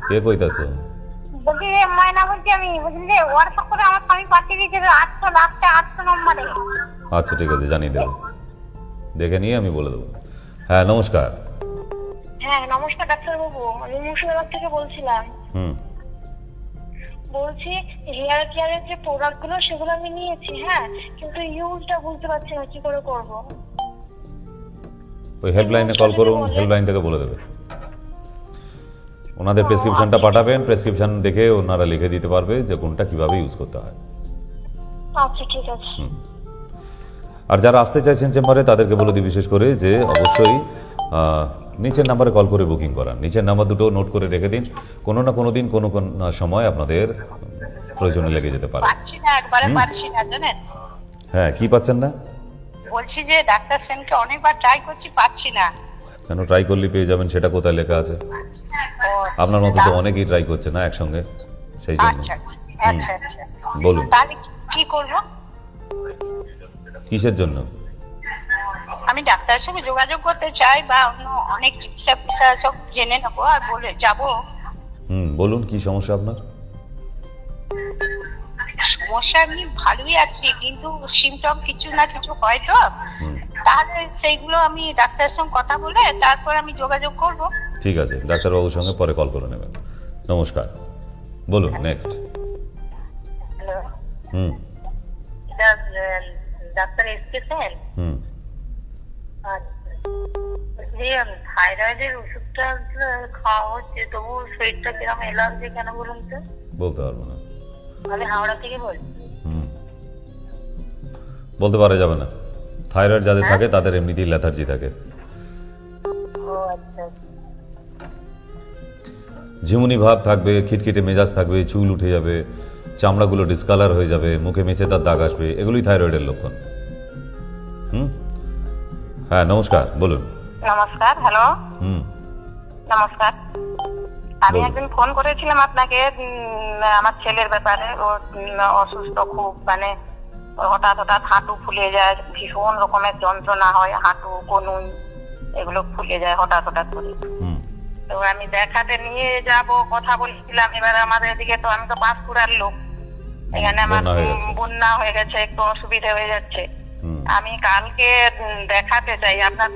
কে কইতাছে? বলছি যে ময়না বলছি, আমি বলছি যে হোয়াটসঅ্যাপ করে আমার স্বামী পাঠিয়ে দিয়েছে 800 লাখটা 800 নম্বরে। আচ্ছা ঠিক আছে, জানিয়ে দেবো, দেখে নিয়ে আমি বলে দেবো। হ্যাঁ নমস্কার। হ্যাঁ নমস্কার ডাক্তারবাবু, আমি মুর্শিদাবাদ থেকে বলছিলাম। হুম, বলছি হেয়ার কেয়ারের যে প্রোডাক্ট গুলো সেগুলো আমি নিয়েছি, হ্যাঁ, কিন্তু ইউজটা বুঝতে পারছি না কি করে করব। ওই হেল্পলাইনে কল করুন, হেল্পলাইন থেকে বলে দেবে। ওনাদের প্রেসক্রিপশনটা পাঠাবেন, প্রেসক্রিপশন দেখে ওনারা লিখে দিতে পারবে যে কোনটা কিভাবে ইউজ করতে হয়। আচ্ছা ঠিক আছে। আর যারা আসতে চাইছেন চেম্বারে তাদেরকে বলে দিই বিশেষ করে যে অবশ্যই নিচের নাম্বারে কল করে বুকিং করান। নিচের নাম্বার দুটো নোট করে রেখে দিন, কোনো না কোনো দিন কোনো সময় আপনাদের প্রয়োজনে লেগে যেতে পারে। পাচ্ছি না, একবারে পাচ্ছি না, জানেন। হ্যাঁ, কি পাচ্ছেন না? বলছি যে ডাক্তার সেনকে অনেকবার ট্রাই করছি, পাচ্ছি না। কেন ট্রাই করলে পেয়ে যাবেন, সেটা কোথায় লেখা আছে? আপনার মতো তো অনেকেই ট্রাই করছে না একসঙ্গে, সেই জন্য। আচ্ছা আচ্ছা আচ্ছা, বলুন তাহলে কি করব? কিসের জন্য? আমি ডাক্তারের সঙ্গে যোগাযোগ করতে চাই, বা অন্য অনেক চিকিৎসা সব জেনে নেবো আর বলে যাবো। বলুন কি সমস্যা আপনার? সমস্যা এমনি ভালোই আছি, কিন্তু সিমটম কিছু না কিছু হয় তো, হুম, তাহলে সেইগুলো আমি ডাক্তারের সঙ্গে কথা বলে তারপর আমি যোগাযোগ করব। ঠিক আছে, ডাক্তারবাবুর সঙ্গে পরে কল করে নেবেন। নমস্কার, বলুন নেক্সট। হ্যালো, হুম এটা ডাক্তার এসকে স্যার? হুম থাইরয়েডের ওষুধটা খাওয়া হচ্ছে, তবু শরীরটা কিরকম এলার্জি কেন বলুন তো? বলতে পারবো না। আমি হাওড়া থেকে বলছি। হুম বলতে পারা যাবে না। থাইরয়েড যাদের থাকে তাদের এমনিতেই লেথার্জি থাকে। ও আচ্ছা। ঝিমুনি ভাব থাকবে, খিটখিটে মেজাজ থাকবে, চুল উঠে যাবে, চামড়াগুলো ডিসকালার হয়ে যাবে, মুখে মেচে তার দাগ আসবে, এগুলোই থাইরয়েডের লক্ষণ। হুম হ্যাঁ নমস্কার, বলুন। নমস্কার, হ্যালো, হুম নমস্কার। আমি বলুন। একদিন ফোন করেছিলাম আপনাকে আমার ছেলের ব্যাপারে। ও অসুস্থ খুব, মানে ওর হঠাৎ হাঁটু ফুলে যায়, ভীষণ রকমের যন্ত্রণা হয়, হাঁটু কনুই এগুলো ফুলে যায় হঠাৎ করে। হুম তো আমি দেখাতে নিয়ে যাব কথা বলছিলাম। এবার আমাদের এদিকে তো, আমি তো পাঁশকুড়ার লোক, এখানে আমার বন্যা হয়ে গেছে। বন্যা হয়ে গেছে, একটু অসুবিধা হয়ে যাচ্ছে। হুম আমি কালকে দেখাতে চাই আপনার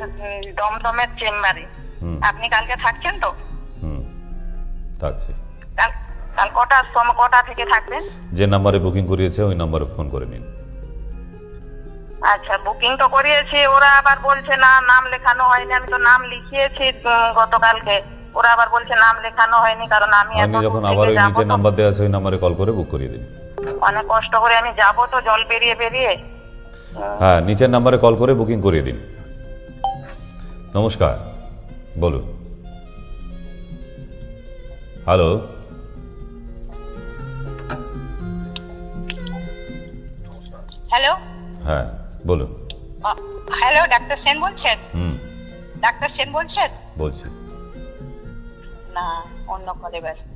দমদমের চেম্বারে। হুম আপনি কালকে থাকছেন তো? হুম থাকছি। কাল কাল কটা থেকে থাকবেন? যে নাম্বারে বুকিং করিয়েছে ওই নাম্বারে ফোন করে নিন। আচ্ছা, বুকিং তো করিয়েছি, ওরা আবার বলছে না নাম লেখানো হয়নি। আমি তো নাম লিখিয়েছি গতকালকে, ওরা আবার বলছে নাম লেখানো হয়নি, কারণ আমি আপনি এত যখন দূর আবার থেকে ওই যাবো নিচে তো, নাম্বার দেওয়া আছে ওই নাম্বারে কল করে বুক করিয়ে দিন। অনেক কষ্ট করে আমি যাবো তো জল পেরিয়ে। হ্যাঁ নিচের নাম্বারে কল করে বুকিং করিয়ে দিন। নমস্কার, বলুন। হ্যালো, হ্যালো, হ্যাঁ বলুন। হ্যালো, ডাক্তার সেন বলছেন? হুম ডাক্তার সেন বলছেন? বলছি। না, অন্য কলে ব্যস্ত।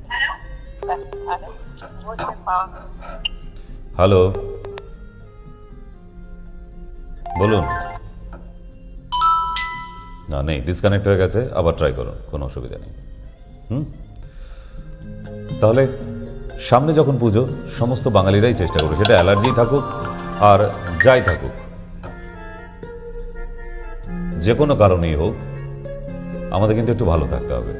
হ্যালো, বলছেন পাওয়া। হ্যালো, বলুন। না নেই, ডিসকানেক্ট হয়ে গেছে, আবার ট্রাই করুন, কোনো অসুবিধা নেই। হুম তাহলে সামনে যখন পুজো, সমস্ত বাঙালিরাই চেষ্টা করবে, সেটা অ্যালার্জি থাকুক আর যাই থাকুক, যে কোনো কারণেই হোক, আমাদের কিন্তু একটু ভালো থাকতে হবে।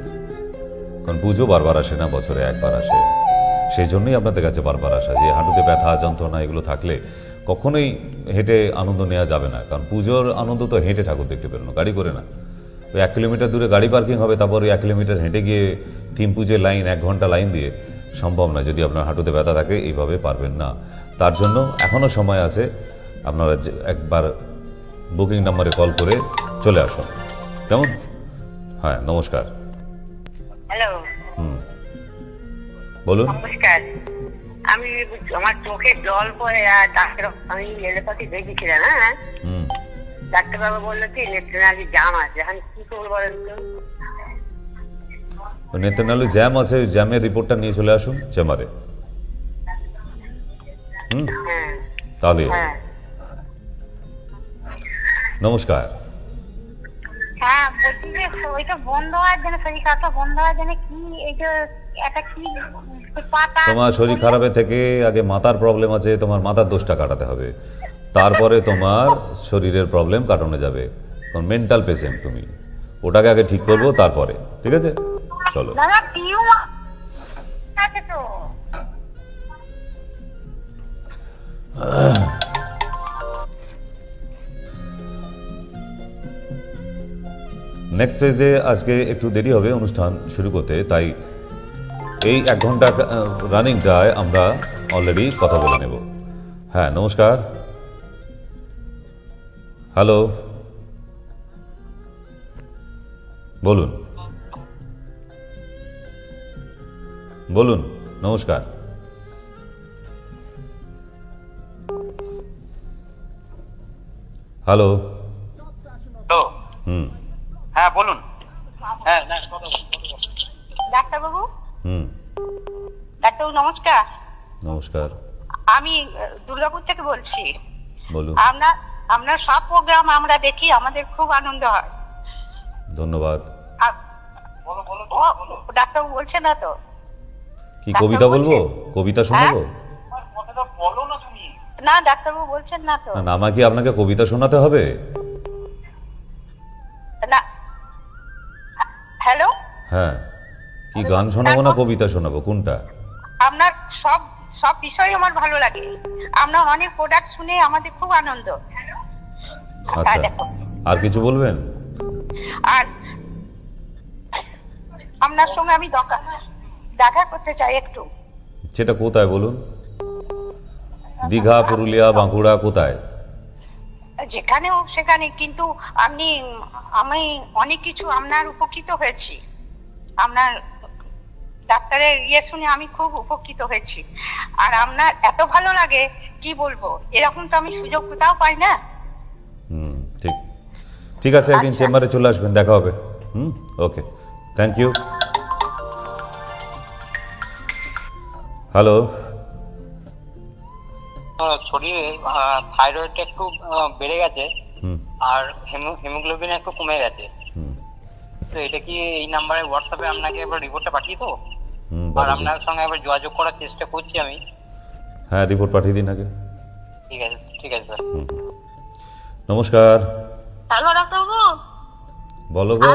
কারণ পুজো বারবার আসে না, বছরে একবার আসে। সেই জন্যই আপনাদের কাছে বারবার আসা, যে হাঁটুতে ব্যথা যন্ত্রণা এগুলো থাকলে কখনোই হেঁটে আনন্দ নেওয়া যাবে না। কারণ পুজোর আনন্দ তো হেঁটে ঠাকুর দেখতে বেরোনো, গাড়ি করে না। ওই 1 কিলোমিটার দূরে গাড়ি পার্কিং হবে, তারপর ওই 1 কিলোমিটার হেঁটে গিয়ে থিম পুজোর লাইন 1 ঘন্টা লাইন দিয়ে সম্ভব না। যদি আপনার হাঁটুতে ব্যথা থাকে এইভাবে পারবেন না। তার জন্য এখনও সময় আছে, আপনারা একবার বুকিং নাম্বারে কল করে চলে আসুন, কেমন? হ্যাঁ নমস্কার। হ্যালো, হুম বলুন। নমস্কার। আমি আমার চোখে জল পড়ে, আর ডাক্তার আমি এলোপ্যাথি দেখেছিলাম। হ্যাঁ, হুম ডাক্তারবাবু বললো কি নেত্রনালী জাম আছে। এখন কি করবো বলেন তো? নেত্রনালী জ্যাম আছে, জ্যামের রিপোর্টটা নিয়ে চলে আসুন চেম্বারে। হুম হ্যাঁ তাহলে হবে। হ্যাঁ। নমস্কার। হ্যাঁ, বলছি যে ওইটা বন্ধ হওয়ার জন্য, শরীর খারাপটা বন্ধ হওয়ার জন্য কি এই যে এটা কি পাতা? তোমার শরীর খারাপের থেকে আগে মাথার প্রবলেম আছে, তোমার মাথার দোষটা কাটাতে হবে, তারপরে তোমার শরীরের প্রবলেম কাটানো যাবে। কারণ মেন্টাল পেশেন্ট তুমি, ওটাকে আগে ঠিক করবো তারপরে, ঠিক আছে? চলো। না না, টিউমার আছে তো। নেক্সট পেজে আজকে একটু দেরি হবে অনুষ্ঠান শুরু করতে, তাই এই 1 ঘন্টা রানিংটায় আমরা অলরেডি কথা বলে নেব। হ্যাঁ নমস্কার, হ্যালো, বলুন বলুন। নমস্কার, হ্যালো। তো হুম হ্যাঁ বলুন। হ্যাঁ ডাক্তারবাবু, হুম ডাক্তারবাবু নমস্কার। নমস্কার, আমি দুর্গাপুর থেকে বলছি। বলুন। আপনার সব প্রোগ্রাম আমরা দেখি, আমাদের খুব আনন্দ হয়। ধন্যবাদ। ও ডাক্তারবাবু বলছে না তো? কি কবিতা বলবো? বলছেন? কবিতা শোনাবো? কথাটা বলো না। না ডাক্তারবাবু বলছেন না তো। না, আমাকে কি আপনাকে কবিতা শোনাতে হবে? না। হ্যালো, হ্যাঁ, কি গান শোনাবো না কবিতা শোনাবো, কোনটা? আপনার সব সব বিষয় আমার ভালো লাগে। আপনার অনেক প্রোডাক্ট শুনে আমাদের খুব আনন্দ। আচ্ছা, দেখো, আর কিছু বলবেন? আর আপনার সঙ্গে আমি দেখা করতে চাই একটু। সেটা কোথায় বলুন? দীঘা, পুরুলিয়া, বাঁকুড়া, কোথায়? যেখানে হোক সেখানে, কিন্তু আমি অনেক কিছু আপনার উপকৃত হয়েছি। আপনার ডাক্তারের শুনে আমি খুব উপকৃত হয়েছি। আর আপনার এত ভালো লাগে কি বলবো, এরকম তো আমি সুযোগ কোথাও পাই না। ঠিক ঠিক আছে, একদিন আচ্ছা। চেম্বারে চলে আসবেন, দেখা হবে। ওকে, থ্যাংক ইউ। হ্যালো। শরীরে থাইরয়েডটা একটু বেড়ে গেছে হুম আর হিমোগ্লোবিন একটু কমে গেছে। হুম তো এটা কি এই নাম্বারে হোয়াটসঅ্যাপে আপনাকে একবার রিপোর্টটা পাঠিয়ে দেবো? হুম আর পাঠিয়ে দিন। আপনার সঙ্গে একবার যোগাযোগ করার চেষ্টা করছি আমি। হ্যাঁ, রিপোর্ট পাঠিয়ে দিন আগে। ঠিক আছে, ঠিক আছে স্যার। নমস্কার। হ্যালো ডাক্তারবাবু, বলো গো।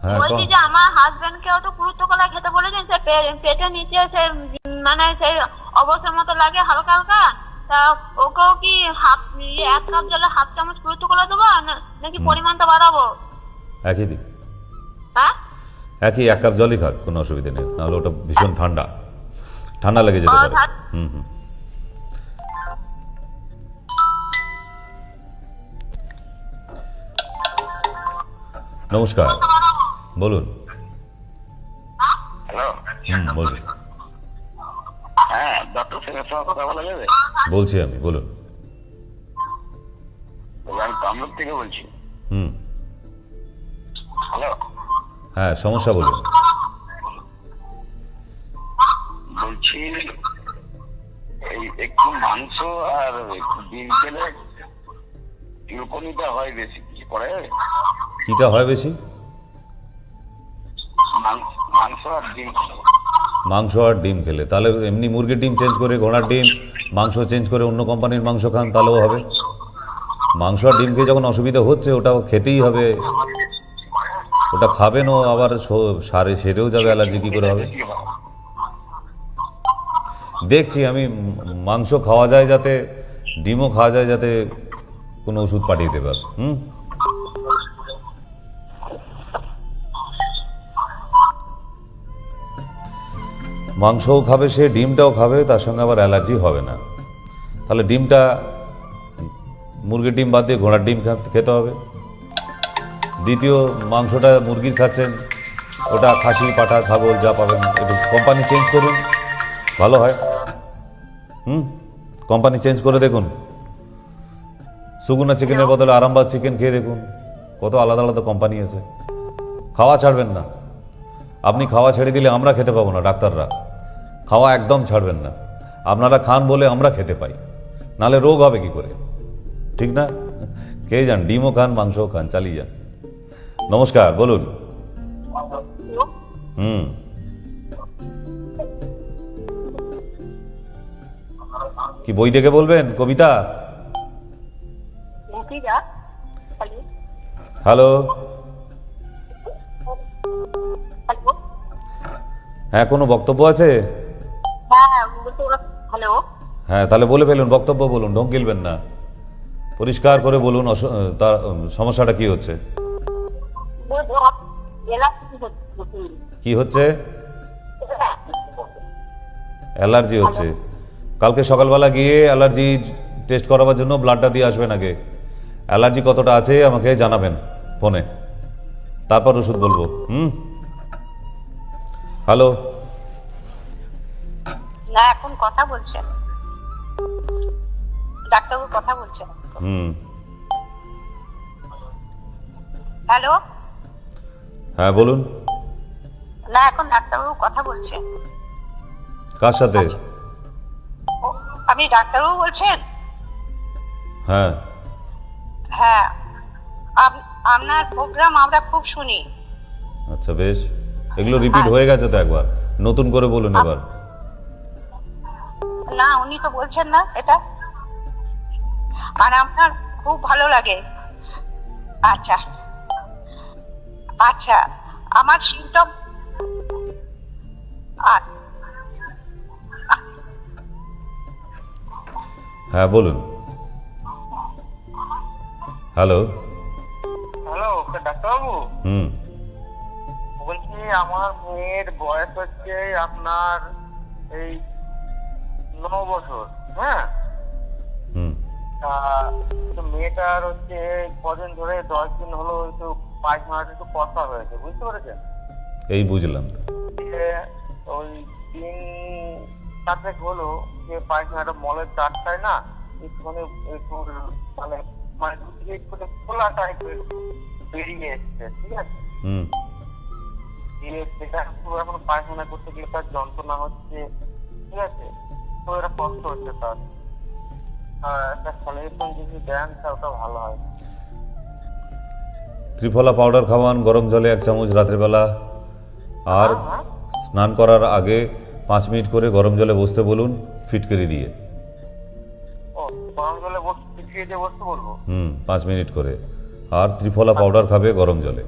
হ্যাঁ, বলছি যে আমার হাজবেন্ডকেও তো পুরুত্ব কলা খেতে বলেছেন। সে পেটের নিচে সে মানে সেই অবস্থার মতো লাগে হালকা হালকা। তা ওকেও কি এক কাপ জলে 1/2 চামচ পুরুত্ব কলা দেবো নাকি পরিমাণটা বাড়াবো? একই দিন, হ্যাঁ, একই 1 কাপ জলই খাক, কোনো অসুবিধা নেই, নাহলে ওটা ভীষণ ঠান্ডা ঠান্ডা লেগে যেতে পারে। হুম হুম নমস্কার, বলুন। হ্যালো, বলুন। হ্যাঁ ডক্টর সিংহের সঙ্গে কথা বলা যাবে? বলছি আমি, বলুন। আমি কামরূপ থেকে বলছি। হুম হ্যালো, হ্যাঁ, সমস্যা বলুন। বলছি এই একটু মাংস আর একটু ডিম খেলে গ্লুকোনিটা হয় বেশি, কিছু করা যাবে? কিটা হয় বেশি? মাংস আর ডিম। মাংস আর ডিম খেলে? তাহলে এমনি মুরগির ডিম চেঞ্জ করে, ঘোড়ার ডিম, মাংস চেঞ্জ করে অন্য কোম্পানির মাংস খান, তাহলেও হবে। মাংস আর ডিম খেয়ে যখন অসুবিধা হচ্ছে, ওটাও খেতেই হবে। ওটা খাবেনও, আবার সেরেও যাবে, অ্যালার্জি কি করে হবে? দেখছি আমি, মাংস খাওয়া যায় যাতে, ডিমও খাওয়া যায় যাতে, কোনো ওষুধ পাঠিয়ে দেবে। মাংসও খাবে সে, ডিমটাও খাবে, তার সঙ্গে আবার অ্যালার্জি হবে না। তাহলে ডিমটা, মুরগির ডিম বাদ দিয়ে ঘোড়ার ডিম খেতে হবে। দ্বিতীয়, মাংসটা মুরগির খাচ্ছেন, ওটা খাসি, পাঠা, ছাগল যা পাবেন, একটু কোম্পানি চেঞ্জ করুন, ভালো হয়। কোম্পানি চেঞ্জ করে দেখুন। সুগুনা চিকেনের বদলে আরামবাগ চিকেন খেয়ে দেখুন, কত আলাদা আলাদা কোম্পানি আছে। খাওয়া ছাড়বেন না। আপনি খাওয়া ছেড়ে দিলে আমরা খেতে পাবো না, ডাক্তাররা। খাওয়া একদম ছাড়বেন না। আপনারা খান বলে আমরা খেতে পাই, নালে রোগ হবে কি করে, ঠিক না? খেয়ে যান, ডিমও খান, মাংসও খান, চালিয়ে যান। নমস্কার, বলুন। কি বই থেকে বলবেন, কবিতা? হ্যালো, হ্যাঁ, কোনো বক্তব্য আছে? হ্যালো, হ্যাঁ, তাহলে বলে ফেলুন, বক্তব্য বলুন, ঢং গিলবেন না, পরিষ্কার করে বলুন। তার সমস্যাটা কি হচ্ছে? কি হচ্ছে? অ্যালার্জি হচ্ছে। কালকে সকালবেলা গিয়ে অ্যালার্জি টেস্ট করাবার জন্য ব্লাডটা দিয়ে আসবেন আগে। অ্যালার্জি কতটা আছে আমাকে জানাবেন ফোনে, তারপর ওষুধ বলবো। হ্যালো, না এখন কথা বলছেন ডাক্তারবাবু, কথা বলছেন। হ্যালো, হ্যাঁ বলুন। না এখন ডাক্তারবাবু কথা বলছেন। কার সাথে? আপনি ডাক্তারবাবু বলছেন? হ্যাঁ হ্যাঁ, আপনার প্রোগ্রাম আমরা খুব শুনি। আচ্ছা, বেশ। এগুলো রিপিট হয়ে গেছে তো একবার, নতুন করে বলুন এবার। না, উনি তো বলছেন না এটা। আর আপনার খুব ভালো লাগে। আচ্ছা আচ্ছা, আমার সিমটম হ্যাঁ বলুন। হ্যালো। হ্যালো ডাক্তারবাবু, হুম বলছি আমার মেয়ের বয়স হচ্ছে আপনার এই 9 বছর। হ্যাঁ, হুম তা তো মেয়েটার হচ্ছে কদিন ধরে 10 দিন হলো একটু পায়খানাটা একটু কষা হয়েছে, বুঝতে পেরেছেন? এই বুঝলাম। যে ওই 3 4 হলো যে পায়খানাটা মলের দাঁতটায় না একটুখানি একটু মানে মানে একটু খোলা টাইপের বেরিয়ে এসছে, ঠিক আছে? হুম দিয়ে সেটা পুরো এখন পায়খানা করতে গেলে তার যন্ত্রণা হচ্ছে, ঠিক আছে? তো এটা কষ্ট হচ্ছে তার। একটা সলিউশন যদি দেন তা ওটা ভালো হয়। ত্রিফলা পাউডার খাওয়ান গরম জলে 1 চামচ রাত্রেবেলা, আর হ্যাঁ। স্নান করার আগে 5 মিনিট করে গরম জলে বসতে বলুন ফিটকিরি দিয়ে। ও, গরম জলে বসতে পিছিয়ে দিয়ে বসতে বলবো? 5 মিনিট করে। আর ত্রিফলা পাউডার খাবে গরম জলে।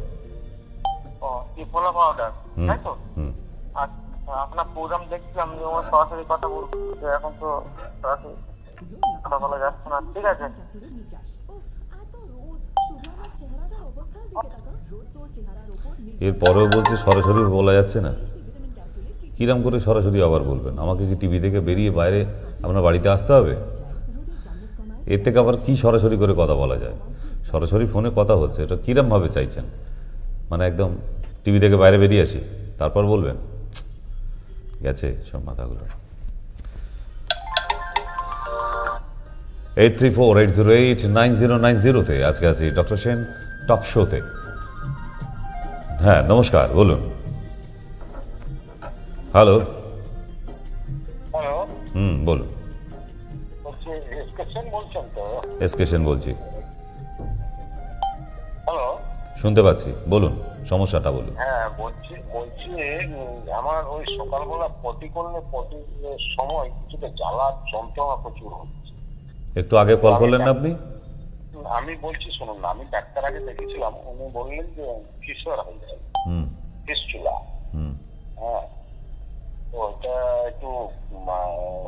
ও, ত্রিফলা পাউডার, হুম তাই তো? হুম আচ্ছা, আপনার প্রোগ্রাম দেখছিলাম, যেমন সরাসরি কথা বলবো, এখন তো সরাসরি কথা বলা যাচ্ছে না, ঠিক আছে? এরপরেও বলছি সরাসরি বলা যাচ্ছে না। কিরাম করে সরাসরি আবার বলবেন? আমাকে কি টিভি থেকে বেরিয়ে বাইরে আপনার বাড়িতে আসতে হবে? এর থেকে আবার কি সরাসরি করে কথা বলা যায়? সরাসরি ফোনে কথা হচ্ছে, এটা কিরমভাবে চাইছেন? মানে একদম টিভি থেকে বাইরে বেরিয়ে আসি তারপর বলবেন? গেছে সব মাথাগুলো। 8348089090 আজকে আছি ডক্টর সেন টক শোতে। হ্যাঁ নমস্কার, বলুন। হ্যালো। হ্যালো, বলুন। বলছি এসকেশন বলছেন তো? এসকে সেন বলছি। হ্যালো, শুনতে পাচ্ছি, বলুন সমস্যাটা বলুন। হ্যাঁ বলছি আমার ওই সকালবেলা পটি করলে পটির সময় কিছুটা জ্বালার যন্ত্রণা প্রচুর হচ্ছে। একটু আগে কল করলেন না আপনি? আমি বলছি শুনুন না, আমি ডাক্তার আগে দেখেছিলাম, উনি বললেন যে ফিসার হয়েছে, হুম ফিস্টুলা। হুম হ্যাঁ, তো ওটা একটু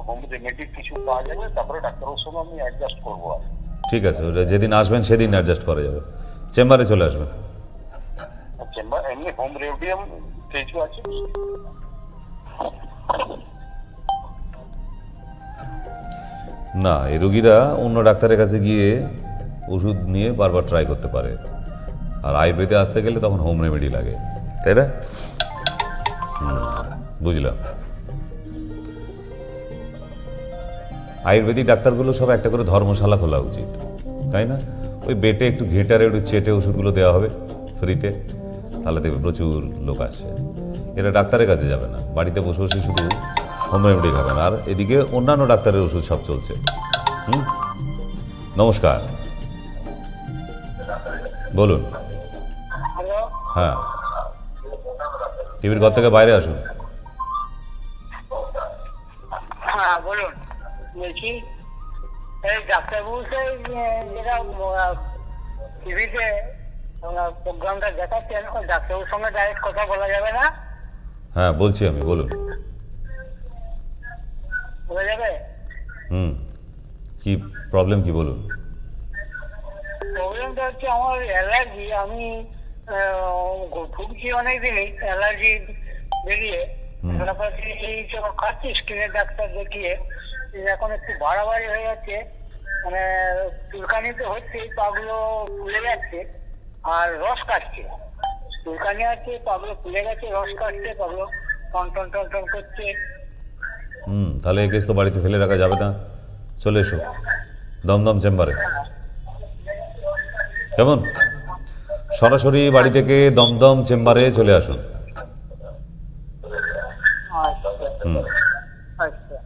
হোম রেমেডি কিছু পাওয়া যাবে, তারপরে ডাক্তারের সঙ্গে আমি অ্যাডজাস্ট করবো। আর ঠিক আছে, ওটা যেদিন আসবেন সেদিন অ্যাডজাস্ট করা যাবে। চেম্বারে চলে আসবেন। চেম্বার এমনি হোম রেমেডিয়াম কিছু আছে? না, এই রোগীরা অন্য ডাক্তারের কাছে গিয়ে ওষুধ নিয়ে বারবার ট্রাই করতে পারে, আর আয়ুর্বেদে আসতে গেলে তখন হোম রেমেডি লাগে, তাই না? বুঝলাম। আয়ুর্বেদিক ডাক্তারগুলো সব একটা করে ধর্মশালা খোলা উচিত, তাই না? ওই বেটে একটু ঘেঁটারে একটু চেটে ওষুধগুলো দেওয়া হবে ফ্রিতে, তাহলে দেখবে প্রচুর লোক আসে। এরা ডাক্তারের কাছে যাবে না, বাড়িতে বসে বসে শুধু হোম রেমেডি খাবেন, আর এদিকে অন্যান্য ডাক্তারের ওষুধ সব চলছে। নমস্কার, বলুন। হ্যালো, হ্যাঁ, টিভির ঘর থেকে বাইরে আসুন। হ্যাঁ বলুন। বলছি এই ডাক্তারবাবু যেটা টিভিতে প্রোগ্রামটা দেখাচ্ছেন, ওই ডাক্তারবাবুর সঙ্গে ডাইরেক্ট কথা বলা যাবে না? হ্যাঁ বলছি আমি, বলুন। বলা যাবে? কি প্রবলেম কি বলুন? প্রবলেমটা হচ্ছে আমার অ্যালার্জি, আমি ভুগছি অনেকদিনই অ্যালার্জি বেরিয়ে, খাচ্ছি স্কিনের ডাক্তার দেখিয়ে, এখন একটু বাড়াবাড়ি হয়ে যাচ্ছে, মানে চুলকানি তো হচ্ছে, পাগুলো ফুলে যাচ্ছে আর রস কাটছে। চুলকানি আছে, পাগুলো ফুলে গেছে, রস কাটছে, পাগুলো টন টন টন টন করছে। তাহলে এই কেস তো বাড়িতে ফেলে রাখা যাবে না, চলে এসো দমদম চেম্বারে। কেমন? সরাসরি বাড়ি থেকে দমদম চেম্বারে চলে আসুন। আচ্ছা,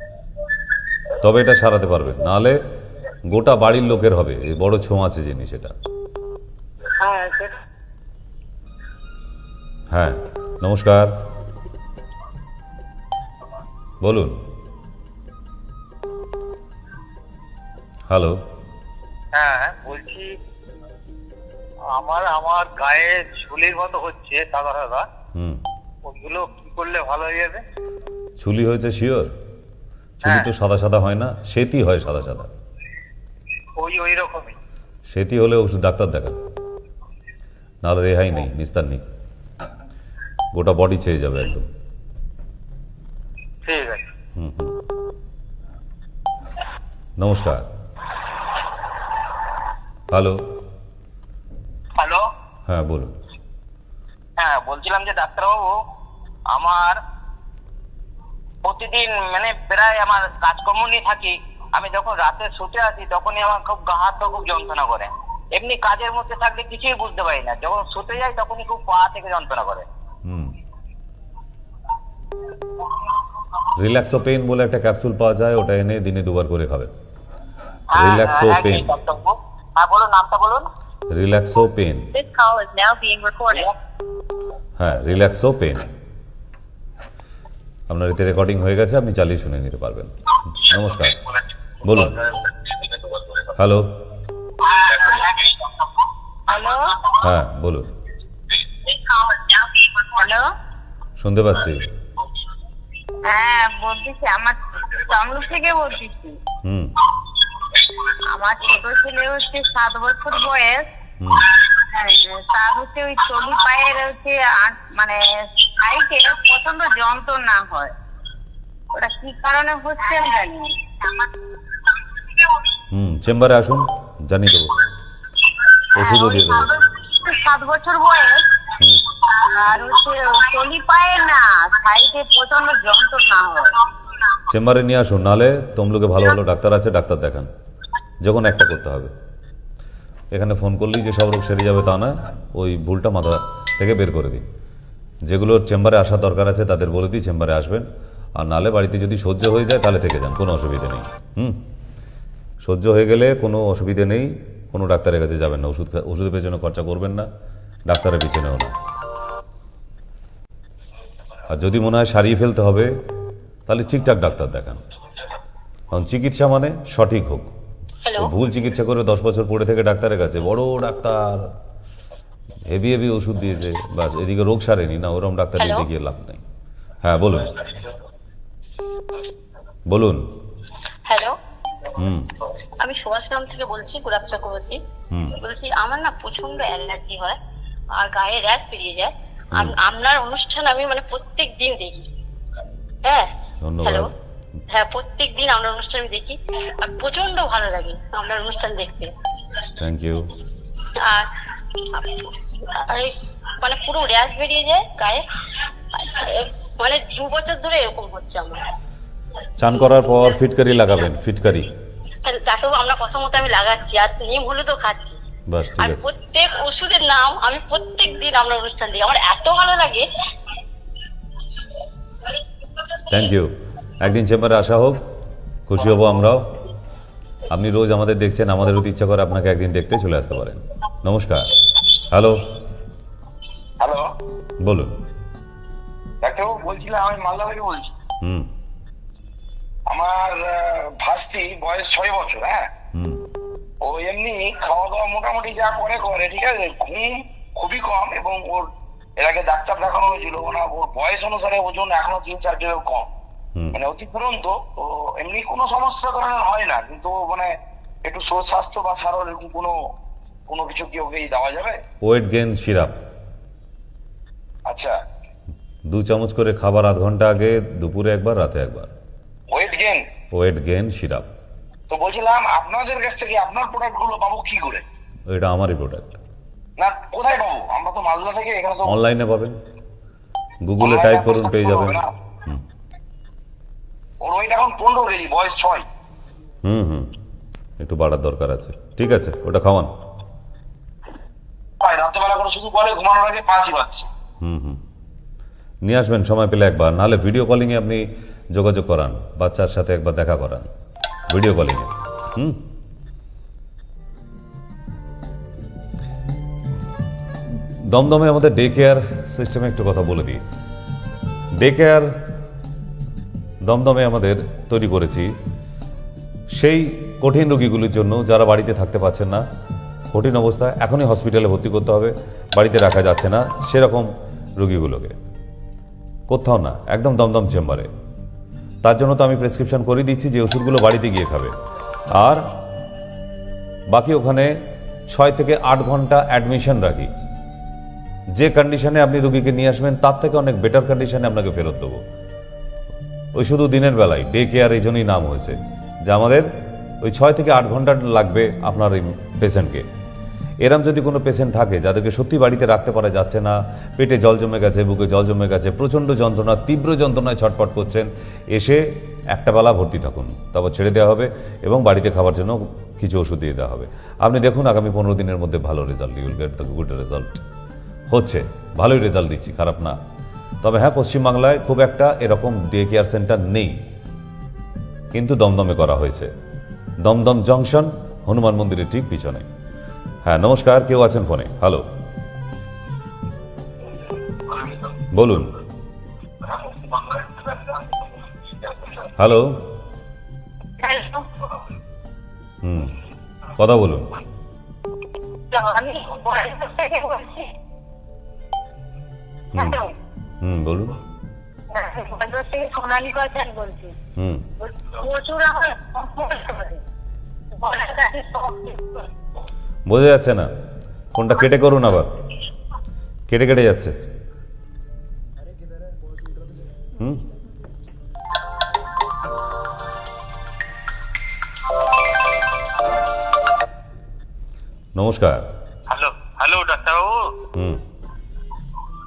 তবে এটা সারাতে পারবেন, নাহলে গোটা বাড়ির লোকের হবে। এই বড় ছোঁয়াচে জিনিস এটা। হ্যাঁ হ্যাঁ নমস্কার, বলুন। হ্যালো। হ্যাঁ বলছি, আমার গায়ে ঝুলির মতো হচ্ছে সাদা সাদা, হুম। ওইগুলো কি করলে ভালো হয়ে যাবে? চুলি হয়েছে শিওর? চুলি তো সাদা সাদা হয় না, সেতি হয় সাদা সাদা। ওই রকমই। সেতি হলে ওষুধ ডাক্তার দেখান, নাহলে রেহাই নেই, নিস্তার নেই, গোটা বডি ছেয়ে যাবে একদম। ঠিক আছে। হুম হুম। নমস্কার। হ্যালো। হ্যালো। হ্যাঁ বলুন। হ্যাঁ বলছিলাম যে ডাক্তারবাবু, আমার প্রতিদিন মানে প্রায় আমার কাজকর্ম নিয়ে থাকি, আমি যখন রাতে শুতে আছি তখনই আমার খুব গা হাত পা খুব যন্ত্রণা করে। এমনি কাজের মধ্যে থাকলে কিছুই বুঝতে পারি না, যখন শুতে যাই তখনই খুব পা থেকে যন্ত্রণা করে। হুম। রিল্যাক্সো পেইন বলে একটা ক্যাপসুল পাওয়া যায়, ওটা এনে দিনে 2 বার করে খাবেন। রিল্যাক্সো পেইন। হ্যাঁ বলুন, নামটা বলুন। Relaxo pain. This call is now being recorded. হ্যাঁ, রিল্যাক্সো পেইন। আপনার এতে রেকর্ডিং হয়ে গেছে, আপনি চালিয়ে শুনে নিতে পারবেন। নমস্কার, বলুন। হ্যালো। হ্যালো হ্যাঁ বলুন, হ্যালো। শুনতে পাচ্ছি। হ্যাঁ বলতেছি, আমার তমলুক থেকে বলতেছি। হুম আমার ছোট ছেলে হচ্ছে 7 বছর বয়স। হুম। হ্যাঁ, তার হচ্ছে ওই চলি পায়ের হচ্ছে মানে সাইডে প্রচন্ড যন্ত্রণা হয়, ওটা কি কারণে হচ্ছে আমি জানি না। হুম, চেম্বারে আসুন, জানিয়ে দেবো, ওষুধও দিয়ে দেবো। 7 বছর বয়স, হুম। আর হচ্ছে চলি পায়ে না সাইডে প্রচন্ড যন্ত্রণা হয়। চেম্বারে নিয়ে আসুন, নাহলে তমলুকে ভালো ভালো ডাক্তার আছে, ডাক্তার দেখান। যখন একটা করতে হবে, এখানে ফোন করলেই যে সব রোগ সেরে যাবে তা না, ওই ভুলটা মাথা থেকে বের করে দিন। যেগুলোর চেম্বারে আসার দরকার আছে তাদের বলে দিই চেম্বারে আসবেন, আর নালে বাড়িতে যদি সহ্য হয়ে যায় তাহলে থেকে যান, কোনো অসুবিধা নেই। হুম, সহ্য হয়ে গেলে কোনো অসুবিধে নেই, কোনো ডাক্তারের কাছে যাবেন না, ওষুধের পেছনে খরচা করবেন না, ডাক্তারের পিছনেও না। আর যদি মনে হয় সারিয়ে ফেলতে হবে তাহলে ঠিকঠাক ডাক্তার দেখান, কারণ চিকিৎসা মানে সঠিক হোক। হ্যালো। ভুল চিকিৎসা করে 10 বছর পড়ে থেকে ডাক্তারের কাছে, বড় ডাক্তার হেভি হেভি ওষুধ দিয়েছে, বাস এদিকে রোগ সারেনি না, ওরকম ডাক্তার হ্যালো? দেখিয়ে লাভ নেই। হ্যাঁ বলুন, বলুন। হ্যালো, হুম আমি সুভাষগ্রাম থেকে বলছি, গুলাব চক্রবর্তী। হুম বলছি আমার না প্রচন্ড অ্যালার্জি হয় আর গায়ে র্যাশ বেরিয়ে যায়। আপনার অনুষ্ঠান আমি মানে প্রত্যেক দিন দেখি। হ্যাঁ ধন্যবাদ। হ্যালো, হ্যাঁ প্রত্যেক দিন আপনার অনুষ্ঠান আমি দেখি, আর প্রচন্ড ভালো লাগে আপনার অনুষ্ঠান দেখতে। Thank you. আর আর এই মানে পুরো র্যাশ বেরিয়ে যায় গায়ে, মানে 2 বছর ধরে এরকম হচ্ছে আমার। চান করার পর ফিটকারি লাগাবেন, ফিটকারি। ডাক্তারবাবু আপনার কথা মতো আমি লাগাচ্ছি, আর নিম হলুদও খাচ্ছি। বাস ঠিক আর আছে। প্রত্যেক ওষুধের নাম আমি প্রত্যেক দিন আপনার অনুষ্ঠান দিই, আমার এত ভালো লাগে। Thank you. একদিন চেম্বারে আসা হোক, খুশি হব আমরাও। আপনি রোজ আমাদের দেখছেন, আমাদেরও তো ইচ্ছা করে আপনাকে একদিন দেখতে, চলে আসতে পারেন। নমস্কার। হ্যালো। হ্যালো বলুন। ডাক্তারবাবু, বলছিলাম আমি মালদা থেকে বলছি। হুম আমার ভাস্তি বয়স 6 বছর। হ্যাঁ, হুম ও এমনি খাওয়া দাওয়া মোটামুটি যা করে ঠিক আছে, ঘুম খুবই কম, এবং ওর এর আগে ডাক্তার দেখানো হয়েছিল, ওর বয়স অনুসারে ওজন এখনো 3-4 কিলো কম, হুম। মানে অতি দুরন্ত। তো এমনি কোনো সমস্যা ধরনের হয় না, কিন্তু মানে একটু স্বাস্থ্য বা সারো এরকম কোনো কিছু কি ওকে দেওয়া যাবে? ওয়েট গেইন সিরাপ আচ্ছা, 2 চামচ করে খাবার আধ ঘন্টা আগে, দুপুরে একবার, রাতে একবার। Weight gain. Weight gain syrup. তো বলছিলাম আপনাদের কাছ থেকে আপনার প্রোডাক্ট গুলো পাবো কি করে? এটা আমারই প্রোডাক্ট। না, কোথায় পাবো? আমরা তো মালদা থেকে, এখানে তো অনলাইনে পাবেন, গুগলে online টাইপ এ করুন, পেয়ে যাবেন। না। হুম ওর ওয়েট এখন 15 কেজি, বয়স 6। হুম হুম, একটু বাড়ার দরকার আছে। ঠিক আছে, ওটা খাওয়ান। রাত্রেবেলা করে শুধু বলে ঘুমানোর আগে 5ই বাজছে। হুম হুম, নিয়ে আসবেন সময় পেলে একবার, নাহলে ভিডিও কলিংয়ে আপনি যোগাযোগ করান, বাচ্চার সাথে একবার দেখা করান ভিডিও কলিংয়ে। হুম, দমদমে আমাদের ডে কেয়ার সিস্টেমে একটু কথা বলে দিই। ডে কেয়ার দমদমে আমাদের তৈরি করেছি সেই কঠিন রোগীগুলির জন্য যারা বাড়িতে থাকতে পারছেন না, কঠিন অবস্থা, এখনই হসপিটালে ভর্তি করতে হবে, বাড়িতে রাখা যাচ্ছে না সেরকম রোগীগুলোকে, কোথাও না, একদম দমদম চেম্বারে। তার জন্য তো আমি প্রেসক্রিপশন করে দিচ্ছি যে ওষুধগুলো বাড়িতে গিয়ে খাবে, আর বাকি ওখানে 6 থেকে 8 ঘন্টা অ্যাডমিশন রাখি। যে কন্ডিশনে আপনি রোগীকে নিয়ে আসবেন তার থেকে অনেক বেটার কন্ডিশনে আপনাকে ফেরত দেবো। ওই শুধু দিনের বেলায় ডে কেয়ার এই জন্যই নাম হয়েছে যে আমাদের ওই 6 থেকে 8 ঘন্টা লাগবে আপনার এই পেশেন্টকে। এরম যদি কোনো পেশেন্ট থাকে যাদেরকে সত্যি বাড়িতে রাখতে পারা যাচ্ছে না, পেটে জল জমে গেছে, বুকে জল জমে গেছে, প্রচণ্ড যন্ত্রণা, তীব্র যন্ত্রণায় ছটফট করছেন, এসে একটা বেলা ভর্তি থাকুন, তারপর ছেড়ে দেওয়া হবে এবং বাড়িতে খাবার জন্য কিছু ওষুধ দিয়ে দেওয়া হবে। আপনি দেখুন আগামী 15 দিনের মধ্যে ভালো result, you will get the good result. হচ্ছে, ভালোই রেজাল্ট দিচ্ছি, খারাপ না। তবে হ্যাঁ, পশ্চিমবাংলায় খুব একটা এরকম ডে কেয়ার সেন্টার নেই, কিন্তু দমদমে করা হয়েছে, দমদম জংশন হনুমান মন্দিরের ঠিক পিছনে। হ্যাঁ নমস্কার, কেউ আছেন ফোনে? হ্যালো, বলুন। হ্যালো, হ্যালো, কথা বলুন। আমি বড়াইপুর থেকে বলছি। হ্যালো, বলুন। বড়াইপুর থেকে সোনালী বাজার বলছি। প্রচুর আমার বোঝা যাচ্ছে না, ফোনটা কেটে করুন, আবার কেটে কেটে যাচ্ছে। নমস্কার। হ্যালো হ্যালো ডাক্তারবাবু।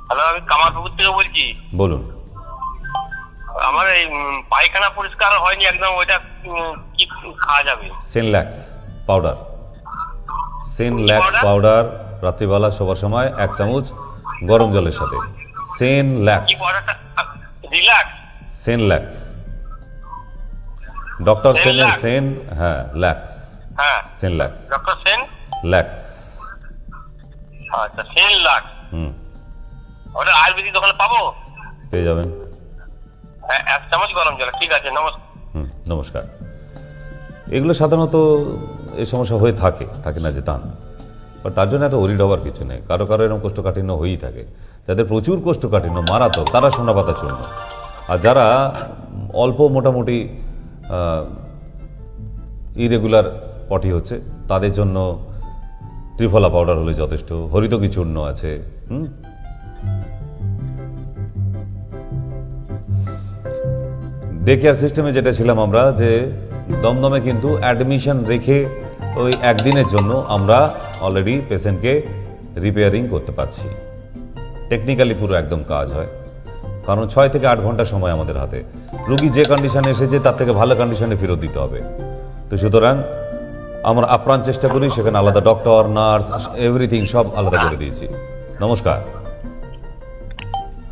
হ্যালো, আমি কামারপুকুর থেকে বলছি। বলুন। আমার এই পায়খানা পরিষ্কার হয়নি একদম, ওইটা কি খাওয়া যাবে? সেনল্যাক্স পাউডার, সেনল্যাক্স পাউডার রাত্রিবেলা শোবার সময় 1 চামচ গরম জলের সাথে। সেনল্যাক্স, কি পাউডারটা? রিল্যাক্স, সেনল্যাক্স, ডক্টর সেনের সেনল্যাক্স। সেন, হ্যাঁ ল্যাক্স, হ্যাঁ সেনল্যাক্স, ডক্টর সেন ল্যাক্স। আচ্ছা, সেন লাখ। ওটা আয়ুর্বেদিক দোকানে পাবো? পেয়ে যাবেন। হ্যাঁ, 1 চামচ গরম জল। ঠিক আছে, নমস্কার। নমস্কার। এগুলো সাধারণত এই সমস্যা হয়ে থাকে, থাকে না যে তা না, বাট তার জন্য এত ওরিড হওয়ার কিছু নেই। কারো কারো এরকম কোষ্ঠকাঠিন্য হয়েই থাকে, যাদের প্রচুর কোষ্ঠকাঠিন্য মারাত্মক তারা সোনা পাতা চূর্ণ, আর যারা অল্প মোটামুটি ইরেগুলার পটি হচ্ছে তাদের জন্য ত্রিফলা পাউডার হলে যথেষ্ট। হরিতকি চূর্ণ আছে। ডে কেয়ার সিস্টেমে যেটা ছিলাম আমরা, যে দমদমে কিন্তু অ্যাডমিশন রেখে ওই একদিনের জন্য আমরা অলরেডি পেশেন্টকে রিপেয়ারিং করতে পারছি। টেকনিক্যালি পুরো একদম কাজ হয়, কারণ 6 থেকে 8 ঘন্টা সময় আমাদের হাতে। রুগী যে কন্ডিশনে এসেছে তার থেকে ভালো কন্ডিশনে ফেরত দিতে হবে। তো সুতরাং আমরা আপ্রাণ চেষ্টা করি, সেখানে আলাদা ডক্টর, নার্স, এভরিথিং সব আলাদা করে দিয়েছি। নমস্কার।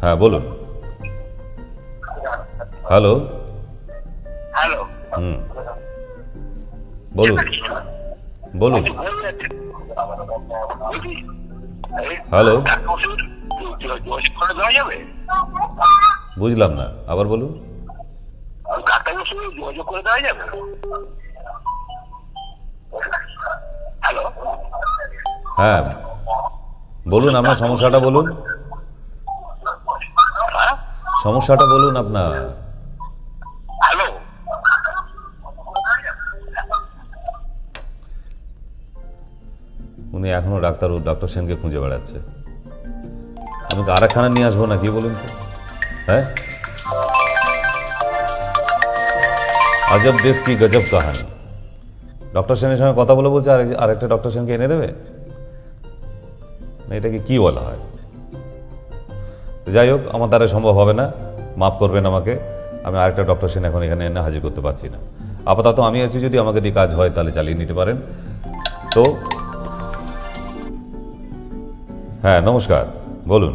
হ্যাঁ বলুন। হ্যালো। হ্যালো, বলুন বলুন। হ্যালো, দেওয়া যাবে? বুঝলাম না, আবার বলুন। ডাক্তারের সঙ্গে যোগাযোগ করে দেওয়া যাবে? হ্যালো, হ্যাঁ বলুন, আপনার সমস্যাটা বলুন, সমস্যাটা বলুন আপনার। হ্যালো, উনি এখনো ডক্টর সেনকে খুঁজে বেড়াচ্ছে। আমি তো আরেকখানা নিয়ে আসবো না, কি বলুন তো? হ্যাঁ, আজব দেশ কি গজব কাহানি। ডক্টর সেনের সঙ্গে কথা বলে বলছে আরেকটা ডক্টর সেনকে এনে দেবে, এটাকে কি বলা হয়? যাই হোক, আমার দ্বারা সম্ভব হবে না, মাফ করবেন আমাকে। আমি আরেকটা ডক্টর সেন এখন এখানে এনে হাজির করতে পারছি না। আপাতত আমি আছি, যদি আমাকে দিয়ে কাজ হয় তাহলে চালিয়ে নিতে পারেন। তো হ্যাঁ নমস্কার, বলুন।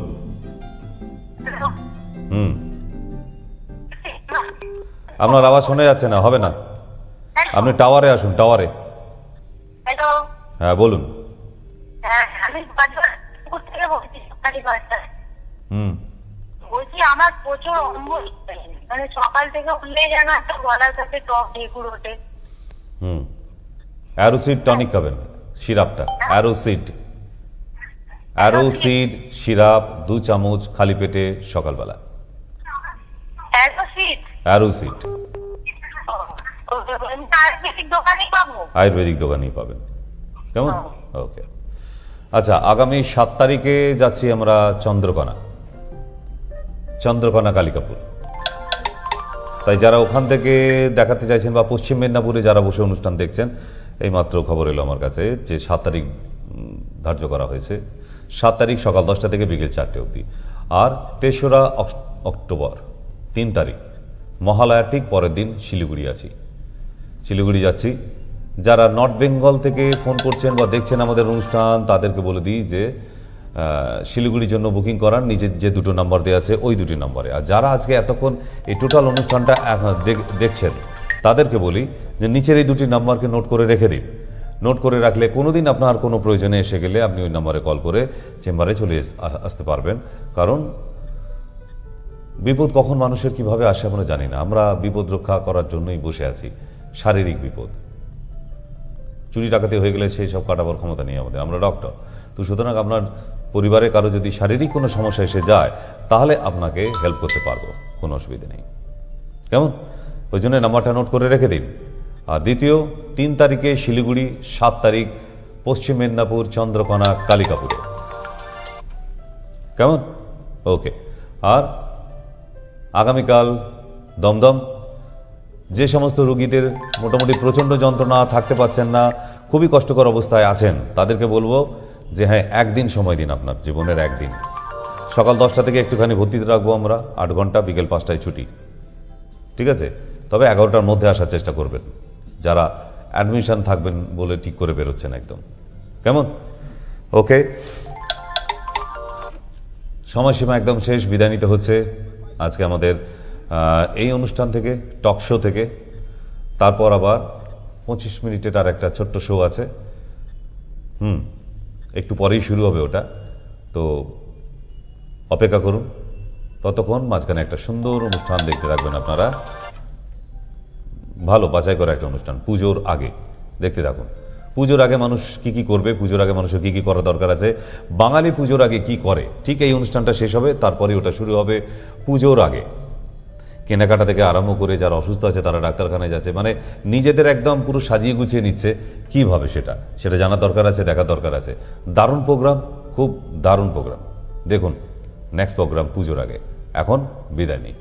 আপনার আওয়াজ শোনা যাচ্ছে না, হবে না, আপনি টাওয়ারে আসুন, টাওয়ারে। হ্যালো, হ্যাঁ বলুন। হ্যাঁ আমি বাজার থেকে বলছি, সোনালী বাজার। বলছি আমার প্রচুর অম্বল, মানে সকাল থেকে উঠলেই যেন একটা গলার কাছে টক ঢেকুর ওঠে। অ্যারোসিড টনিক খাবেন, সিরাপটা অ্যারোসিড, অ্যারোসিড সিরাপ 2 চামচ খালি পেটে সকালবেলা। অ্যালোসিড অ্যারোসিড আয়ুর্বেদিক দোকানে পাবো? আয়ুর্বেদিক দোকানেই পাবেন। কেমন? ওকে। আচ্ছা, আগামী 7 তারিখে যাচ্ছি আমরা চন্দ্রকোনা, চন্দ্রকোনা কালিকাপুর। তাই যারা ওখান থেকে দেখাতে চাইছেন বা পশ্চিম মেদিনীপুরে যারা বসে অনুষ্ঠান দেখছেন, এই মাত্র খবর এলো আমার কাছে যে 7 তারিখ ধার্য করা হয়েছে। 7 তারিখ সকাল 10টা থেকে বিকেল 4টে অবধি। আর 3রা অক্টোবর 3 তারিখ মহালয়ার ঠিক পরের দিন শিলিগুড়ি আছি, শিলিগুড়ি যাচ্ছি। যারা নর্থ বেঙ্গল থেকে ফোন করছেন বা দেখছেন আমাদের অনুষ্ঠান, তাদেরকে বলে দিই যে শিলিগুড়ির জন্য বুকিং করার নিজের যে 2টো নাম্বার দেওয়া আছে ওই 2টি নম্বরে। আর যারা আজকে এতক্ষণ এই টোটাল অনুষ্ঠানটা দেখছেন, তাদেরকে বলি যে নিচের এই 2টি নাম্বারকে নোট করে রেখে দিন। নোট করে রাখলে কোনোদিন আপনার কোনো প্রয়োজনে এসে গেলে আপনি ওই নাম্বারে কল করে চেম্বারে চলে আসতে পারবেন। কারণ বিপদ কখন মানুষের কিভাবে আসে আমরা জানি না। আমরা বিপদ রক্ষা করার জন্যই বসে আছি। শারীরিক বিপদ, চুরি ডাকাতি হয়ে গেলে সেই সব কাটাবার ক্ষমতা নেই আমাদের, আমরা ডক্টর। তো সুতরাং আপনার পরিবারে কারো যদি শারীরিক কোনো সমস্যা এসে যায়, তাহলে আপনাকে হেল্প করতে পারবো, কোনো অসুবিধা নেই। কেমন? ওই জন্য নাম্বারটা নোট করে রেখে দিন। আর দ্বিতীয় 3 তারিখে শিলিগুড়ি, 7 তারিখ পশ্চিম মেদিনীপুর চন্দ্রকোনা কালিকাপুরে। কেমন? ওকে। আর আগামীকাল দমদম। যে সমস্ত রোগীদের মোটামুটি প্রচণ্ড যন্ত্রণা, থাকতে পারছেন না, খুবই কষ্টকর অবস্থায় আছেন, তাদেরকে বলবো যে হ্যাঁ, একদিন সময় দিন, আপনার জীবনের একদিন। সকাল 10টা থেকে একটুখানি ভর্তিতে রাখবো আমরা, 8 ঘন্টা, বিকেল 5টায় ছুটি। ঠিক আছে? তবে 11টার মধ্যে আসার চেষ্টা করবেন, যারা অ্যাডমিশন থাকবেন বলে ঠিক করে বেরোচ্ছেন একদম। কেমন? ওকে। সময়সীমা একদম শেষ, বিদায় নিতে হচ্ছে আজকে আমাদের এই অনুষ্ঠান থেকে, টক শো থেকে। তারপর আবার 25 মিনিটের আর একটা ছোট্ট শো আছে, একটু পরেই শুরু হবে ওটা। তো অপেক্ষা করুন, ততক্ষণ মাঝখানে একটা সুন্দর অনুষ্ঠান দেখতে থাকবেন আপনারা, ভালো বাছাই করা একটা অনুষ্ঠান পুজোর আগে। দেখতে থাকুন। পুজোর আগে মানুষ কি কি করবে, পুজোর আগে মানুষের কি কি করা দরকার আছে, বাঙালি পুজোর আগে কি করে, ঠিক এই অনুষ্ঠানটা শেষ হবে, তারপরে ওটা শুরু হবে পুজোর আগে। কেনাকাটা থেকে আরম্ভ করে যারা অসুস্থ আছে তারা ডাক্তারখানায় যাচ্ছে, মানে নিজেদের একদম পুরো সাজিয়ে গুছিয়ে নিচ্ছে। কিভাবে সেটা জানার দরকার আছে, দেখার দরকার আছে। দারুণ প্রোগ্রাম, খুব দারুণ প্রোগ্রাম। দেখুন নেক্সট প্রোগ্রাম পুজোর আগে। এখন বিদায় নিই।